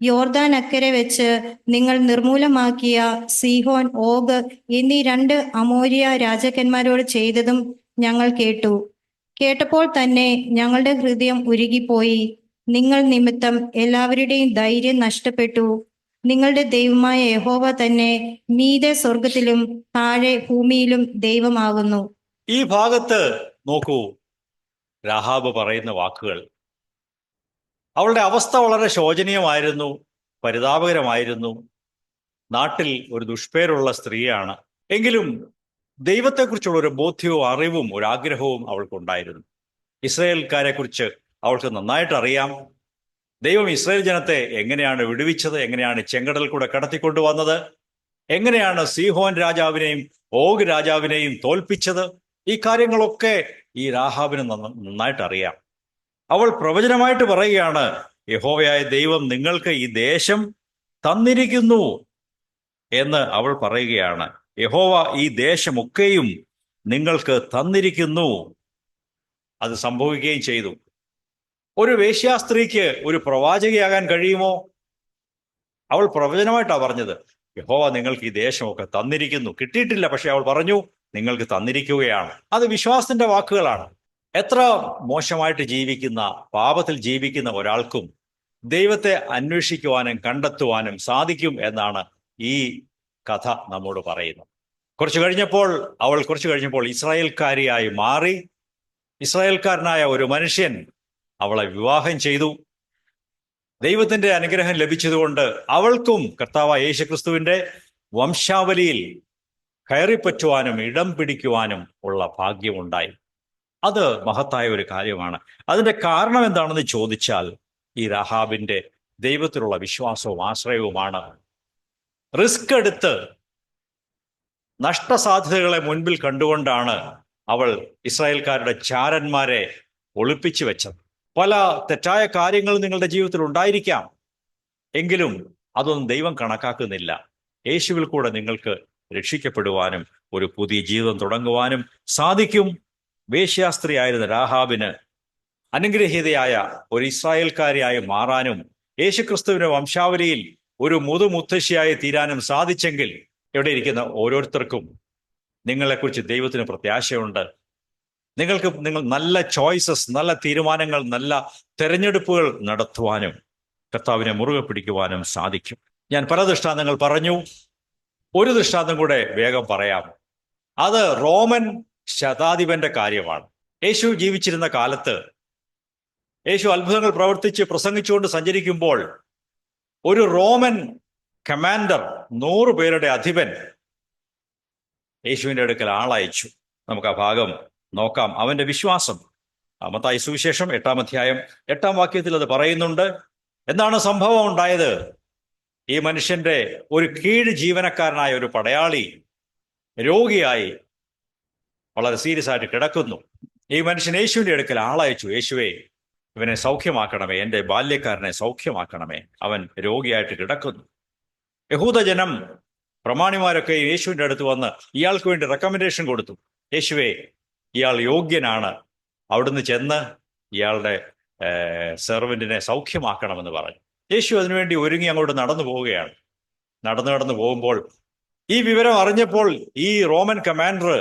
യോർദാൻ അക്കരെ വെച്ച് നിങ്ങൾ നിർമൂലമാക്കിയ സീഹോൻ, ഓഗ് എന്നീ 2 അമോരിയ രാജാക്കന്മാരോട് ചെയ്തതും ഞങ്ങൾ കേട്ടു. കേട്ടപ്പോൾ തന്നെ ഞങ്ങളുടെ ഹൃദയം ഉരുകിപ്പോയി. നിങ്ങൾ നിമിത്തം എല്ലാവരുടെയും ധൈര്യം നഷ്ടപ്പെട്ടു. നിങ്ങളുടെ ദൈവമായ യഹോവ തന്നെ മീതെ സ്വർഗത്തിലും താഴെ ഭൂമിയിലും ദൈവമാകുന്നു. ഈ ഭാഗത്ത് നോക്കൂ, രാഹാബ് പറയുന്ന വാക്കുകൾ. അവളുടെ അവസ്ഥ വളരെ ശോചനീയമായിരുന്നു, പരിതാപകരമായിരുന്നു. നാട്ടിൽ ഒരു ദുഷ്പേരുള്ള സ്ത്രീയാണ്. എങ്കിലും ദൈവത്തെക്കുറിച്ചുള്ള ഒരു ബോധ്യവും അറിവും ഒരു ആഗ്രഹവും അവൾക്കുണ്ടായിരുന്നു. ഇസ്രായേൽക്കാരെ കുറിച്ച് അവൾക്ക് നന്നായിട്ട് അറിയാം. ദൈവം ഇസ്രായേൽ ജനത്തെ എങ്ങനെയാണ് വിടുവിച്ചത്, എങ്ങനെയാണ് ചെങ്കടൽ കൂടെ കടത്തിക്കൊണ്ടുവന്നത്, എങ്ങനെയാണ് സീഹോൻ രാജാവിനെയും ഓഗ് രാജാവിനെയും തോൽപ്പിച്ചത്. ഈ കാര്യങ്ങളൊക്കെ ഈ രാഹാബിന് നന്നായിട്ട് അറിയാം. അവൾ പ്രവചനമായിട്ട് പറയുകയാണ്, യഹോവയായ ദൈവം നിങ്ങൾക്ക് ഈ ദേശം തന്നിരിക്കുന്നു എന്ന് അവൾ പറയുകയാണ്. യഹോവ ഈ ദേശമൊക്കെയും നിങ്ങൾക്ക് തന്നിരിക്കുന്നു. അത് സംഭവിക്കുകയും ചെയ്തു. ഒരു വേശ്യാസ്ത്രീക്ക് ഒരു പ്രവാചകയാകാൻ കഴിയുമോ? അവൾ പ്രവചനമായിട്ടാണ് പറഞ്ഞത്, യഹോവ നിങ്ങൾക്ക് ഈ ദേശമൊക്കെ തന്നിരിക്കുന്നു. കിട്ടിയിട്ടില്ല, പക്ഷെ അവൾ പറഞ്ഞു നിങ്ങൾക്ക് തന്നിരിക്കുകയാണ്. അത് വിശ്വാസത്തിന്റെ വാക്കുകളാണ്. എത്ര മോശമായിട്ട് ജീവിക്കുന്ന, പാപത്തിൽ ജീവിക്കുന്ന ഒരാൾക്കും ദൈവത്തെ അന്വേഷിക്കുവാനും കണ്ടെത്തുവാനും സാധിക്കും എന്നാണ് ഈ കഥ നമ്മോട് പറയുന്നത്. കുറച്ചു കഴിഞ്ഞപ്പോൾ ഇസ്രായേൽക്കാരിയായി മാറി. ഇസ്രായേൽക്കാരനായ ഒരു മനുഷ്യൻ അവളെ വിവാഹം ചെയ്തു. ദൈവത്തിന്റെ അനുഗ്രഹം ലഭിച്ചതുകൊണ്ട് അവൾക്കും കർത്താവായ യേശുക്രിസ്തുവിന്റെ വംശാവലിയിൽ കയറിപ്പറ്റുവാനും ഇടം പിടിക്കുവാനും ഉള്ള ഭാഗ്യമുണ്ടായി. അത് മഹത്തായ ഒരു കാര്യമാണ്. അതിന്റെ കാരണം എന്താണെന്ന് ചോദിച്ചാൽ ഈ രാഹാബിന്റെ ദൈവത്തിലുള്ള വിശ്വാസവും ആശ്രയവുമാണ്. റിസ്ക് എടുത്ത് നഷ്ടസാധ്യതകളെ മുൻപിൽ കണ്ടുകൊണ്ടാണ് അവൾ ഇസ്രായേൽക്കാരുടെ ചാരന്മാരെ ഒളിപ്പിച്ചു വെച്ചത്. പല തെറ്റായ കാര്യങ്ങൾ നിങ്ങളുടെ ജീവിതത്തിൽ ഉണ്ടായിരിക്കാം, എങ്കിലും അതൊന്നും ദൈവം കണക്കാക്കുന്നില്ല. യേശുവിൽ കൂടെ നിങ്ങൾക്ക് രക്ഷിക്കപ്പെടുവാനും ഒരു പുതിയ ജീവിതം തുടങ്ങുവാനും സാധിക്കും. വേശ്യാസ്ത്രീയായിരുന്ന രാഹാബിന് അനുഗ്രഹീതയായ ഒരു ഇസ്രായേൽക്കാരിയായി മാറാനും യേശുക്രിസ്തുവിന്റെ വംശാവലിയിൽ ഒരു മുതുമുത്തശ്ശിയായി തീരാനും സാധിച്ചെങ്കിൽ ഇവിടെ ഇരിക്കുന്ന ഓരോരുത്തർക്കും നിങ്ങളെക്കുറിച്ച് ദൈവത്തിന് പ്രത്യാശയുണ്ട്. നിങ്ങൾ നല്ല ചോയ്സസ്, നല്ല തീരുമാനങ്ങൾ, നല്ല തെരഞ്ഞെടുപ്പുകൾ നടത്തുവാനും കർത്താവിനെ മുറുകെ പിടിക്കുവാനും സാധിക്കും. ഞാൻ പല ദൃഷ്ടാന്തങ്ങൾ പറഞ്ഞു. ഒരു ദൃഷ്ടാന്തം കൂടെ വേഗം പറയാം. അത് റോമൻ ശതാധിപന്റെ കാര്യമാണ്. യേശു ജീവിച്ചിരുന്ന കാലത്ത് യേശു അത്ഭുതങ്ങൾ പ്രവർത്തിച്ച് പ്രസംഗിച്ചുകൊണ്ട് സഞ്ചരിക്കുമ്പോൾ ഒരു റോമൻ കമാൻഡർ, 100 പേരുടെ അധിപൻ യേശുവിൻ്റെ അടുക്കൽ ആളയച്ചു. നമുക്ക് ആ ഭാഗം നോക്കാം. അവന്റെ വിശ്വാസം മത്തായി സുവിശേഷം 8-ാം അധ്യായം 8-ാം വാക്യത്തിൽ അത് പറയുന്നുണ്ട്. എന്താണ് സംഭവം ഉണ്ടായത്? ഈ മനുഷ്യന്റെ ഒരു കീഴ് ജീവനക്കാരനായ ഒരു പടയാളി രോഗിയായി വളരെ സീരിയസ് ആയിട്ട് കിടക്കുന്നു. ഈ മനുഷ്യൻ യേശുവിൻ്റെ അടുക്കൽ ആളയച്ചു. യേശുവേ, ഇവനെ സൗഖ്യമാക്കണമേ, എൻ്റെ ബാല്യക്കാരനെ സൗഖ്യമാക്കണമേ, അവൻ രോഗിയായിട്ട് കിടക്കുന്നു. യഹൂദജനം, പ്രമാണിമാരൊക്കെ യേശുവിൻ്റെ അടുത്ത് വന്ന് ഇയാൾക്ക് വേണ്ടി റെക്കമെൻഡേഷൻ കൊടുത്തു. യേശുവേ, ഇയാൾ യോഗ്യനാണ്, അവിടുന്ന് ചെന്ന് ഇയാളുടെ സെർവൻറ്റിനെ സൗഖ്യമാക്കണമെന്ന് പറഞ്ഞു. യേശു അതിനുവേണ്ടി ഒരുങ്ങി അങ്ങോട്ട് നടന്നു പോവുകയാണ്. നടന്നു പോകുമ്പോൾ ഈ വിവരം അറിഞ്ഞപ്പോൾ ഈ റോമൻ കമാൻഡർ,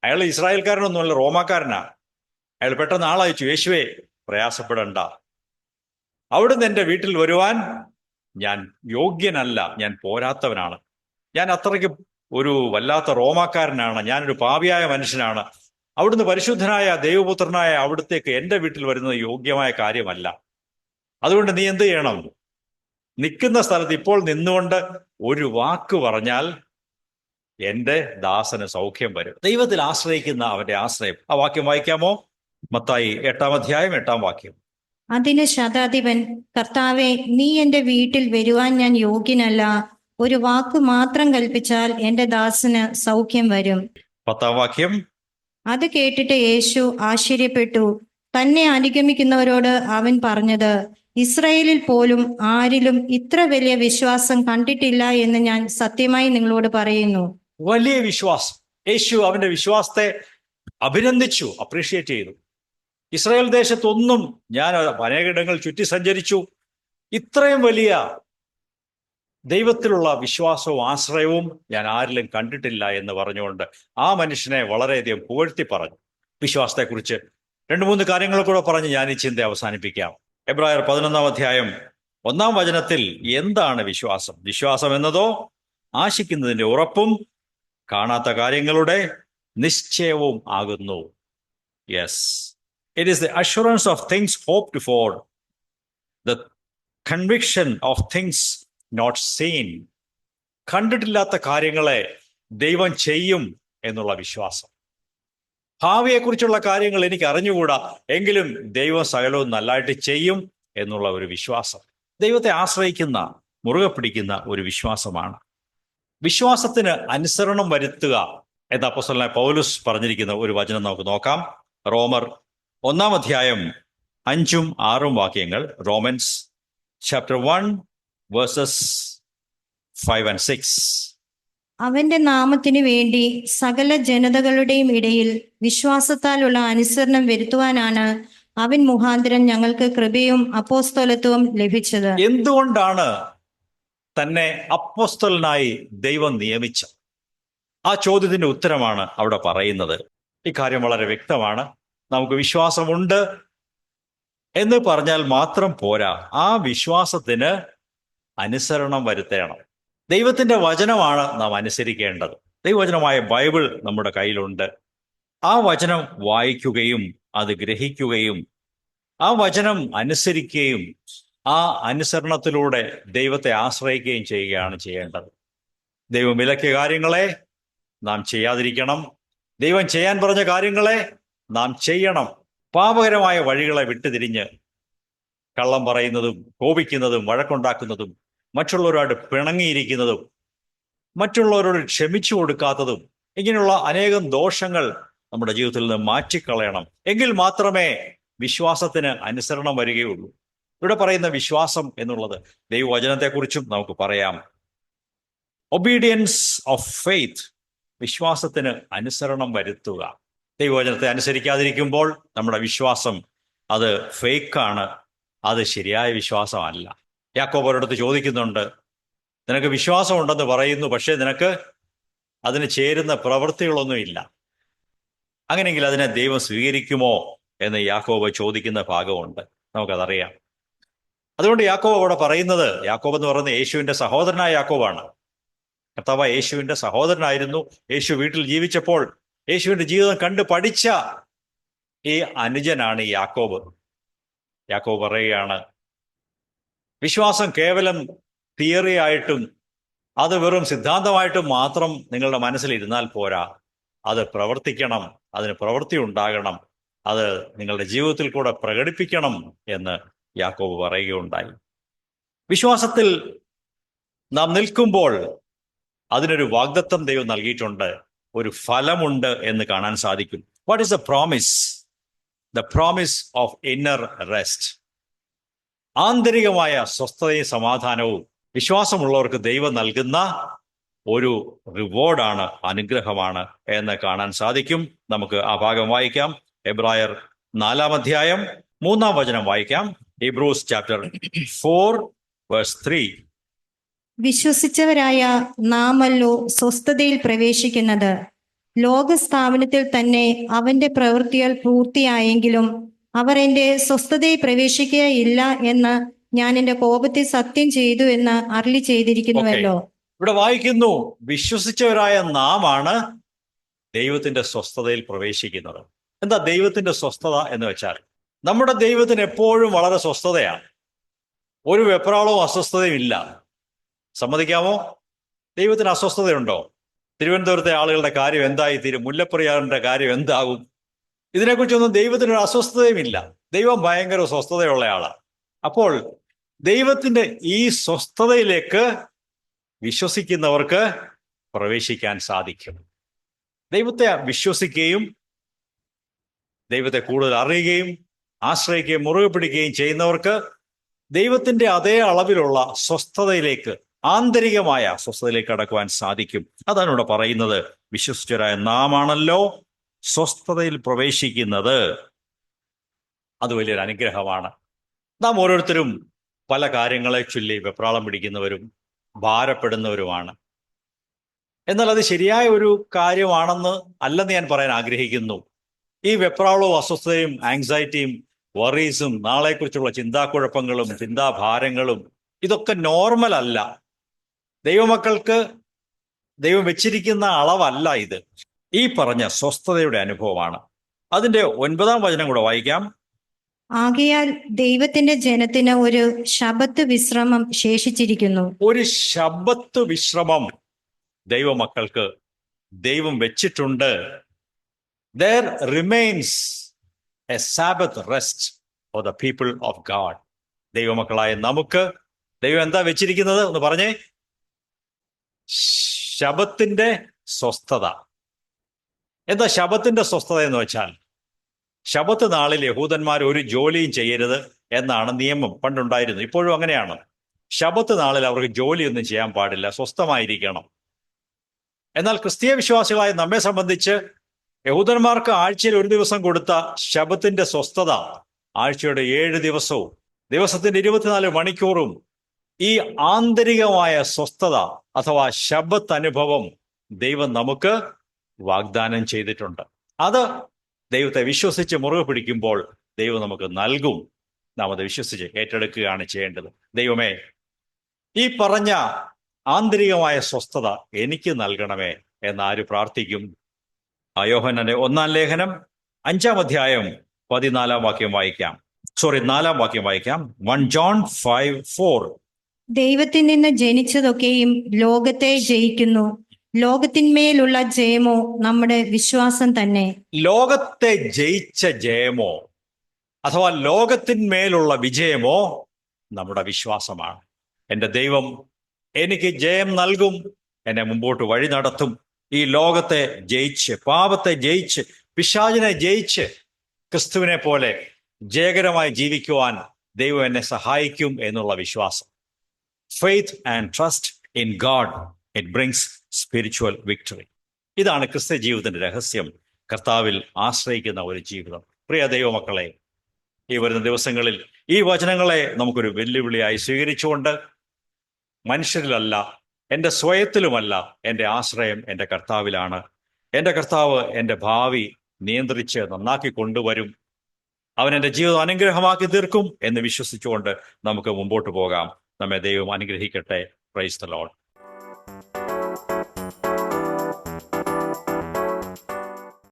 അയാൾ ഇസ്രായേൽക്കാരനൊന്നുമല്ല, റോമാക്കാരനാ. അയാൾ പെട്ടെന്ന് ആളയച്ചു. യേശുവേ, പ്രയാസപ്പെടണ്ട, അവിടുന്ന് എൻ്റെ വീട്ടിൽ വരുവാൻ ഞാൻ യോഗ്യനല്ല, ഞാൻ പോരാത്തവനാണ്, ഞാൻ അത്രയ്ക്ക് ഒരു വല്ലാത്ത റോമാക്കാരനാണ്, ഞാനൊരു പാപിയായ മനുഷ്യനാണ്, അവിടുന്ന് പരിശുദ്ധനായ ദൈവപുത്രനായ അവിടുത്തേക്ക് എൻ്റെ വീട്ടിൽ വരുന്നത് യോഗ്യമായ കാര്യമല്ല. അതുകൊണ്ട് നീ എന്ത് ചെയ്യണം? നിൽക്കുന്ന സ്ഥലത്ത് ഇപ്പോൾ നിന്നുകൊണ്ട് ഒരു വാക്ക് പറഞ്ഞാൽ എൻ്റെ ദാസന് സൗഖ്യം വരും. ദൈവത്തിൽ ആശ്രയിക്കുന്ന അവന്റെ ആശ്രയം. ആ വാക്യം വായിക്കാമോ? മത്തായി 8-ാം അധ്യായം 8-ാം വാക്യം. അതിന് ശതാധിപൻ, കർത്താവെ, നീ എൻ്റെ വീട്ടിൽ വരുവാൻ ഞാൻ യോഗ്യനല്ല, ഒരു വാക്ക് മാത്രം കൽപ്പിച്ചാൽ എൻ്റെ ദാസന് സൗഖ്യം വരും. 10-ാം വാക്യം. അത് കേട്ടിട്ട് യേശു ആശ്ചര്യപ്പെട്ടു. തന്നെ അനുഗമിക്കുന്നവരോട് അവൻ പറഞ്ഞത്, ഇസ്രായേലിൽ പോലും ആരിലും ഇത്ര വലിയ വിശ്വാസം കണ്ടിട്ടില്ല എന്ന് ഞാൻ സത്യമായി നിങ്ങളോട് പറയുന്നു. വലിയ വിശ്വാസം. യേശു അവന്റെ വിശ്വാസത്തെ അഭിനന്ദിച്ചു, അപ്രീഷിയേറ്റ് ചെയ്തു. ഇസ്രായേൽ ദേശത്തൊന്നും, ഞാൻ അനേകിടങ്ങൾ ചുറ്റി സഞ്ചരിച്ചു, ഇത്രയും വലിയ ദൈവത്തിലുള്ള വിശ്വാസവും ആശ്രയവും ഞാൻ ആരിലും കണ്ടിട്ടില്ല എന്ന് പറഞ്ഞുകൊണ്ട് ആ മനുഷ്യനെ വളരെയധികം പുകഴ്ത്തി പറഞ്ഞു. വിശ്വാസത്തെക്കുറിച്ച് 2-3 കാര്യങ്ങൾ കൂടെ പറഞ്ഞ് ഞാൻ ഈ ചിന്ത അവസാനിപ്പിക്കാം. എബ്രായർ 11-ാം അധ്യായം 1-ാം വചനത്തിൽ എന്താണ് വിശ്വാസം? വിശ്വാസം എന്നതോ ആശിക്കുന്നതിന്റെ ഉറപ്പും കാണാത്ത കാര്യങ്ങളുടെ നിശ്ചയവും ആകുന്നു. Yes, it is the assurance of things hoped for, the conviction of things not seen. കണ്ടിട്ടില്ലാത്ത കാര്യങ്ങളെ ദൈവം ചെയ്യും എന്നുള്ള വിശ്വാസം. ഭാവിയെക്കുറിച്ചുള്ള കാര്യങ്ങൾ എനിക്ക് അറിഞ്ഞുകൂടാ, എങ്കിലും ദൈവം സകലവും നല്ലതായിട്ട് ചെയ്യും എന്നുള്ള ഒരു വിശ്വാസം. ദൈവത്തെ ആശ്രയിക്കുന്ന, മുറുകെ പിടിക്കുന്ന ഒരു വിശ്വാസമാണ്. വിശ്വാസത്തിന് അനുസരണം വരുത്തുക എന്ന അപ്പോസ്തലനായ പൗലോസ് പറഞ്ഞിരിക്കുന്ന ഒരു വചനം നമുക്ക് നോക്കാം. റോമർ 1-ാം അധ്യായം 5-ഉം 6-ഉം വാക്യങ്ങൾ. Romance chapter 1 versus 5 and 6. അവന്റെ നാമത്തിനു വേണ്ടി സകല ജനതകളുടെയും ഇടയിൽ വിശ്വാസത്താലുള്ള അനുസരണം വരുത്തുവാനാണ് അവൻ മുഖാന്തരം ഞങ്ങൾക്ക് കൃപയും അപ്പോസ്തലത്വവും ലഭിച്ചത്. എന്തുകൊണ്ടാണ് തന്നെ അപ്പോസ്തലനായി ദൈവം നിയമിച്ചത്? ആ ചോദ്യത്തിന്റെ ഉത്തരമാണ് അവിടെ പറയുന്നത്. ഇക്കാര്യം വളരെ വ്യക്തമാണ്. നമുക്ക് വിശ്വാസമുണ്ട് എന്ന് പറഞ്ഞാൽ മാത്രം പോരാ, ആ വിശ്വാസത്തിന് അനുസരണം വരുത്തണം. ദൈവത്തിന്റെ വചനമാണ് നാം അനുസരിക്കേണ്ടത്. ദൈവവചനമായ ബൈബിൾ നമ്മുടെ കയ്യിലുണ്ട്. ആ വചനം വായിക്കുകയും അത് ഗ്രഹിക്കുകയും ആ വചനം അനുസരിക്കുകയും ആ അനുസരണത്തിലൂടെ ദൈവത്തെ ആശ്രയിക്കുകയും ചെയ്യുകയാണ് ചെയ്യേണ്ടത്. ദൈവം വിലക്കിയ കാര്യങ്ങളെ നാം ചെയ്യാതിരിക്കണം. ദൈവം ചെയ്യാൻ പറഞ്ഞ കാര്യങ്ങളെ നാം ചെയ്യണം. പാപകരമായ വഴികളെ വിട്ടുതിരിഞ്ഞ് കള്ളം പറയുന്നതും കോപിക്കുന്നതും വഴക്കുണ്ടാക്കുന്നതും മറ്റുള്ളവരോട് പിണങ്ങിയിരിക്കുന്നതും മറ്റുള്ളവരോട് ക്ഷമിച്ചു കൊടുക്കാത്തതും ഇങ്ങനെയുള്ള അനേകം ദോഷങ്ങൾ നമ്മുടെ ജീവിതത്തിൽ നിന്ന് മാറ്റിക്കളയണം. എങ്കിൽ മാത്രമേ വിശ്വാസത്തിന് അനുസരണം വരികയുള്ളൂ. ഇവിടെ പറയുന്ന വിശ്വാസം എന്നുള്ളത് ദൈവവചനത്തെക്കുറിച്ചും നമുക്ക് പറയാം. ഒബീഡിയൻസ് ഓഫ് ഫെയ്ത്ത്, വിശ്വാസത്തിന് അനുസരണം വരുത്തുക. ദൈവവചനത്തെ അനുസരിക്കാതിരിക്കുമ്പോൾ നമ്മുടെ വിശ്വാസം അത് ഫേക്കാണ്, അത് ശരിയായ വിശ്വാസമല്ല. യാക്കോബ് അവരോടത്ത് ചോദിക്കുന്നുണ്ട്, നിനക്ക് വിശ്വാസം ഉണ്ടെന്ന് പറയുന്നു, പക്ഷേ നിനക്ക് അതിന് ചേരുന്ന പ്രവൃത്തികളൊന്നുമില്ല. അങ്ങനെയെങ്കിൽ അതിനെ ദൈവം സ്വീകരിക്കുമോ എന്ന് യാക്കോബ് ചോദിക്കുന്ന ഭാഗമുണ്ട്. നമുക്കതറിയാം. അതുകൊണ്ട് യാക്കോബ് അവിടെ പറയുന്നത്, യാക്കോബ് എന്ന് പറയുന്നത് യേശുവിന്റെ സഹോദരനായ യാക്കോബാണ്. കർത്താവ് യേശുവിന്റെ സഹോദരനായിരുന്നു. യേശു വീട്ടിൽ ജീവിച്ചപ്പോൾ യേശുവിന്റെ ജീവിതം കണ്ടു പഠിച്ച ഈ അനുജനാണ് ഈ യാക്കോബ്. യാക്കോബ് പറയുകയാണ്, വിശ്വാസം കേവലം തിയറി ആയിട്ടും അത് വെറും സിദ്ധാന്തമായിട്ടും മാത്രം നിങ്ങളുടെ മനസ്സിലിരുന്നാൽ പോരാ, അത് പ്രവർത്തിക്കണം, അതിന് പ്രവൃത്തി ഉണ്ടാകണം, അത് നിങ്ങളുടെ ജീവിതത്തിൽ കൂടെ പ്രകടിപ്പിക്കണം എന്ന് യാക്കോബ് പറയുകയുണ്ടായി. വിശ്വാസത്തിൽ നാം നിൽക്കുമ്പോൾ അതിനൊരു വാഗ്ദത്തം ദൈവം നൽകിയിട്ടുണ്ട്, ഒരു ഫലമുണ്ട് എന്ന് കാണാൻ സാധിക്കും. What is the promise? The promise of inner rest. ആന്തരികമായ സ്വസ്ഥതയും സമാധാനവും വിശ്വാസമുള്ളവർക്ക് ദൈവം നൽകുന്ന ഒരു റിവാർഡാണ്, അനുഗ്രഹമാണ് എന്ന് കാണാൻ സാധിക്കും. നമുക്ക് ആ ഭാഗം വായിക്കാം. എബ്രായർ 4-ാം അധ്യായം 3-ാം വചനം വായിക്കാം. Hebrews chapter 4:3. വിശ്വസിച്ചവരായ നാമല്ലോ സ്വസ്ഥതയിൽ പ്രവേശിക്കുന്നത്. ലോകസ്ഥാപനത്തിൽ തന്നെ അവന്റെ പ്രവൃത്തികൾ പൂർത്തിയായെങ്കിലും അവർ എന്റെ സ്വസ്ഥതയിൽ പ്രവേശിക്കുകയില്ല എന്ന് ഞാൻ എന്റെ കോപത്തിൽ സത്യം ചെയ്തു എന്ന് അരുളി ചെയ്തിരിക്കുന്നുവല്ലോ. ഇവിടെ വായിക്കുന്നു, വിശ്വസിച്ചവരായ നാമാണ് ദൈവത്തിന്റെ സ്വസ്ഥതയിൽ പ്രവേശിക്കുന്നത്. എന്താ ദൈവത്തിന്റെ സ്വസ്ഥത എന്ന് വെച്ചാൽ? നമ്മുടെ ദൈവത്തിന് എപ്പോഴും വളരെ സ്വസ്ഥതയാണ്. ഒരു വെപ്രാളവും അസ്വസ്ഥതയും ഇല്ല. സമ്മതിക്കാമോ? ദൈവത്തിന് അസ്വസ്ഥതയുണ്ടോ? തിരുവനന്തപുരത്തെ ആളുകളുടെ കാര്യം എന്തായി തീരും? മുല്ലപ്പെരിയാറിന്റെ കാര്യം എന്താകും? ഇതിനെക്കുറിച്ചൊന്നും ദൈവത്തിനൊരു അസ്വസ്ഥതയും ഇല്ല. ദൈവം ഭയങ്കര സ്വസ്ഥതയുള്ള ആളാണ്. അപ്പോൾ ദൈവത്തിന്റെ ഈ സ്വസ്ഥതയിലേക്ക് വിശ്വസിക്കുന്നവർക്ക് പ്രവേശിക്കാൻ സാധിക്കും. ദൈവത്തെ വിശ്വസിക്കുകയും ദൈവത്തെ കൂടുതൽ അറിയുകയും ആശ്രയിക്കുകയും മുറുകെ പിടിക്കുകയും ചെയ്യുന്നവർക്ക് ദൈവത്തിന്റെ അതേ അളവിലുള്ള സ്വസ്ഥതയിലേക്ക്, ആന്തരികമായ സ്വസ്ഥതയിലേക്ക് കടക്കുവാൻ സാധിക്കും. അതാണ് ഇവിടെ പറയുന്നത്. വിശ്വസിച്ചവരായ നാമാണല്ലോ സ്വസ്ഥതയിൽ പ്രവേശിക്കുന്നത്. അത് വലിയൊരു അനുഗ്രഹമാണ്. നാം ഓരോരുത്തരും പല കാര്യങ്ങളെ ചൊല്ലി വെപ്രാളം പിടിക്കുന്നവരും ഭാരപ്പെടുന്നവരുമാണ്. എന്നാൽ അത് ശരിയായ ഒരു കാര്യമാണെന്ന് അല്ലെന്ന് ഞാൻ പറയാൻ ആഗ്രഹിക്കുന്നു. ഈ വെപ്രാളവും അസ്വസ്ഥതയും ആങ്സൈറ്റിയും വറീസും നാളെക്കുറിച്ചുള്ള ചിന്താക്കുഴപ്പങ്ങളും ചിന്താഭാരങ്ങളും ഇതൊക്കെ നോർമൽ അല്ല. ദൈവമക്കൾക്ക് ദൈവം വെച്ചിരിക്കുന്ന അളവല്ല ഇത്. ഈ പറഞ്ഞ സ്വസ്ഥതയുടെ അനുഭവമാണ്. അതിന്റെ 9-ാം വചനം കൂടെ വായിക്കാം. ആകയാൽ ദൈവത്തിന്റെ ജനത്തിന് ഒരു ശബ്ബത്ത് വിശ്രമം ശേഷിച്ചിരിക്കുന്നു. ഒരു ശബ്ബത്ത് വിശ്രമം ദൈവമക്കൾക്ക് ദൈവം വെച്ചിട്ടുണ്ട്. There remains a Sabbath rest for the people of God. ദൈവമക്കളായ നമുക്ക് ദൈവം എന്താ വെച്ചിരിക്കുന്നത് എന്ന് പറഞ്ഞേ? ശബ്ബത്തിന്റെ സ്വസ്ഥത. എന്താ ശബ്ബത്തിന്റെ സ്വസ്ഥത എന്ന് വെച്ചാൽ? ശബ്ബത്ത് നാളിൽ യഹൂദന്മാർ ഒരു ജോലിയും ചെയ്യരുത് എന്നാണ് നിയമം പണ്ടുണ്ടായിരുന്നു. ഇപ്പോഴും അങ്ങനെയാണ്. ശബ്ബത്ത് നാളിൽ അവർക്ക് ജോലിയൊന്നും ചെയ്യാൻ പാടില്ല, സ്വസ്ഥമായിരിക്കണം. എന്നാൽ ക്രിസ്തീയ വിശ്വാസികളായ നമ്മെ സംബന്ധിച്ച് യഹൂദന്മാർക്ക് ആഴ്ചയിൽ ഒരു ദിവസം കൊടുത്ത ശബ്ബത്തിന്റെ സ്വസ്ഥത ആഴ്ചയുടെ 7 ദിവസവും ദിവസത്തിന്റെ 24 മണിക്കൂറും ഈ ആന്തരികമായ സ്വസ്ഥത അഥവാ ശബ്ബത്ത് അനുഭവം ദൈവം നമുക്ക് വാഗ്ദാനം ചെയ്തിട്ടുണ്ട്. അത് ദൈവത്തെ വിശ്വസിച്ച് മുറുകെ പിടിക്കുമ്പോൾ ദൈവം നമുക്ക് നൽകും. നാം അത് വിശ്വസിച്ച് ഏറ്റെടുക്കുകയാണ് ചെയ്യേണ്ടത്. ദൈവമേ, ഈ പറഞ്ഞ ആന്തരികമായ സ്വസ്ഥത എനിക്ക് നൽകണമേ എന്നാര് പ്രാർത്ഥിക്കും? യോഹന്നാന്റെ 1-ാം ലേഖനം 5-ാം അധ്യായം 14-ാം വാക്യം വായിക്കാം. 4-ാം വാക്യം വായിക്കാം. 1 John 5:4. ദൈവത്തിൽ നിന്ന് ജനിച്ചതൊക്കെയും ലോകത്തെ ജയിക്കുന്നു. ലോകത്തിന്മേലുള്ള ജയമോ നമ്മുടെ വിശ്വാസം തന്നെ. ലോകത്തെ ജയിച്ച ജയമോ അഥവാ ലോകത്തിന്മേലുള്ള വിജയമോ നമ്മുടെ വിശ്വാസമാണ്. എൻ്റെ ദൈവം എനിക്ക് ജയം നൽകും, എന്നെ മുമ്പോട്ട് വഴി നടത്തും. ഈ ലോകത്തെ ജയിച്ച്, പാപത്തെ ജയിച്ച്, പിശാചിനെ ജയിച്ച് ക്രിസ്തുവിനെ പോലെ ജയകരമായി ജീവിക്കുവാൻ ദൈവം എന്നെ സഹായിക്കും എന്നുള്ള വിശ്വാസം. Faith and trust in God, it brings spiritual victory. ഇതാണ് ക്രിസ്ത്യ ജീവിതത്തിന്റെ രഹസ്യം, കർത്താവിൽ ആശ്രയിക്കുന്ന ഒരു ജീവിതം. പ്രിയ ദൈവമക്കളെ, ഈ വരുന്ന ദിവസങ്ങളിൽ ഈ വചനങ്ങളെ നമുക്കൊരു വെല്ലുവിളിയായി സ്വീകരിച്ചുകൊണ്ട് മനുഷ്യരിലല്ല, എൻ്റെ സ്വയത്തിലുമല്ല, എൻ്റെ ആശ്രയം എൻ്റെ കർത്താവിലാണ്. എൻ്റെ കർത്താവ് എൻ്റെ ഭാവി നിയന്ത്രിച്ച് നന്നാക്കി കൊണ്ടുവരും. അവൻ എൻ്റെ ജീവിതം അനുഗ്രഹമാക്കി തീർക്കും എന്ന് വിശ്വസിച്ചുകൊണ്ട് നമുക്ക് മുമ്പോട്ട് പോകാം. നമ്മെ ദൈവം അനുഗ്രഹിക്കട്ടെ. Praise the Lord.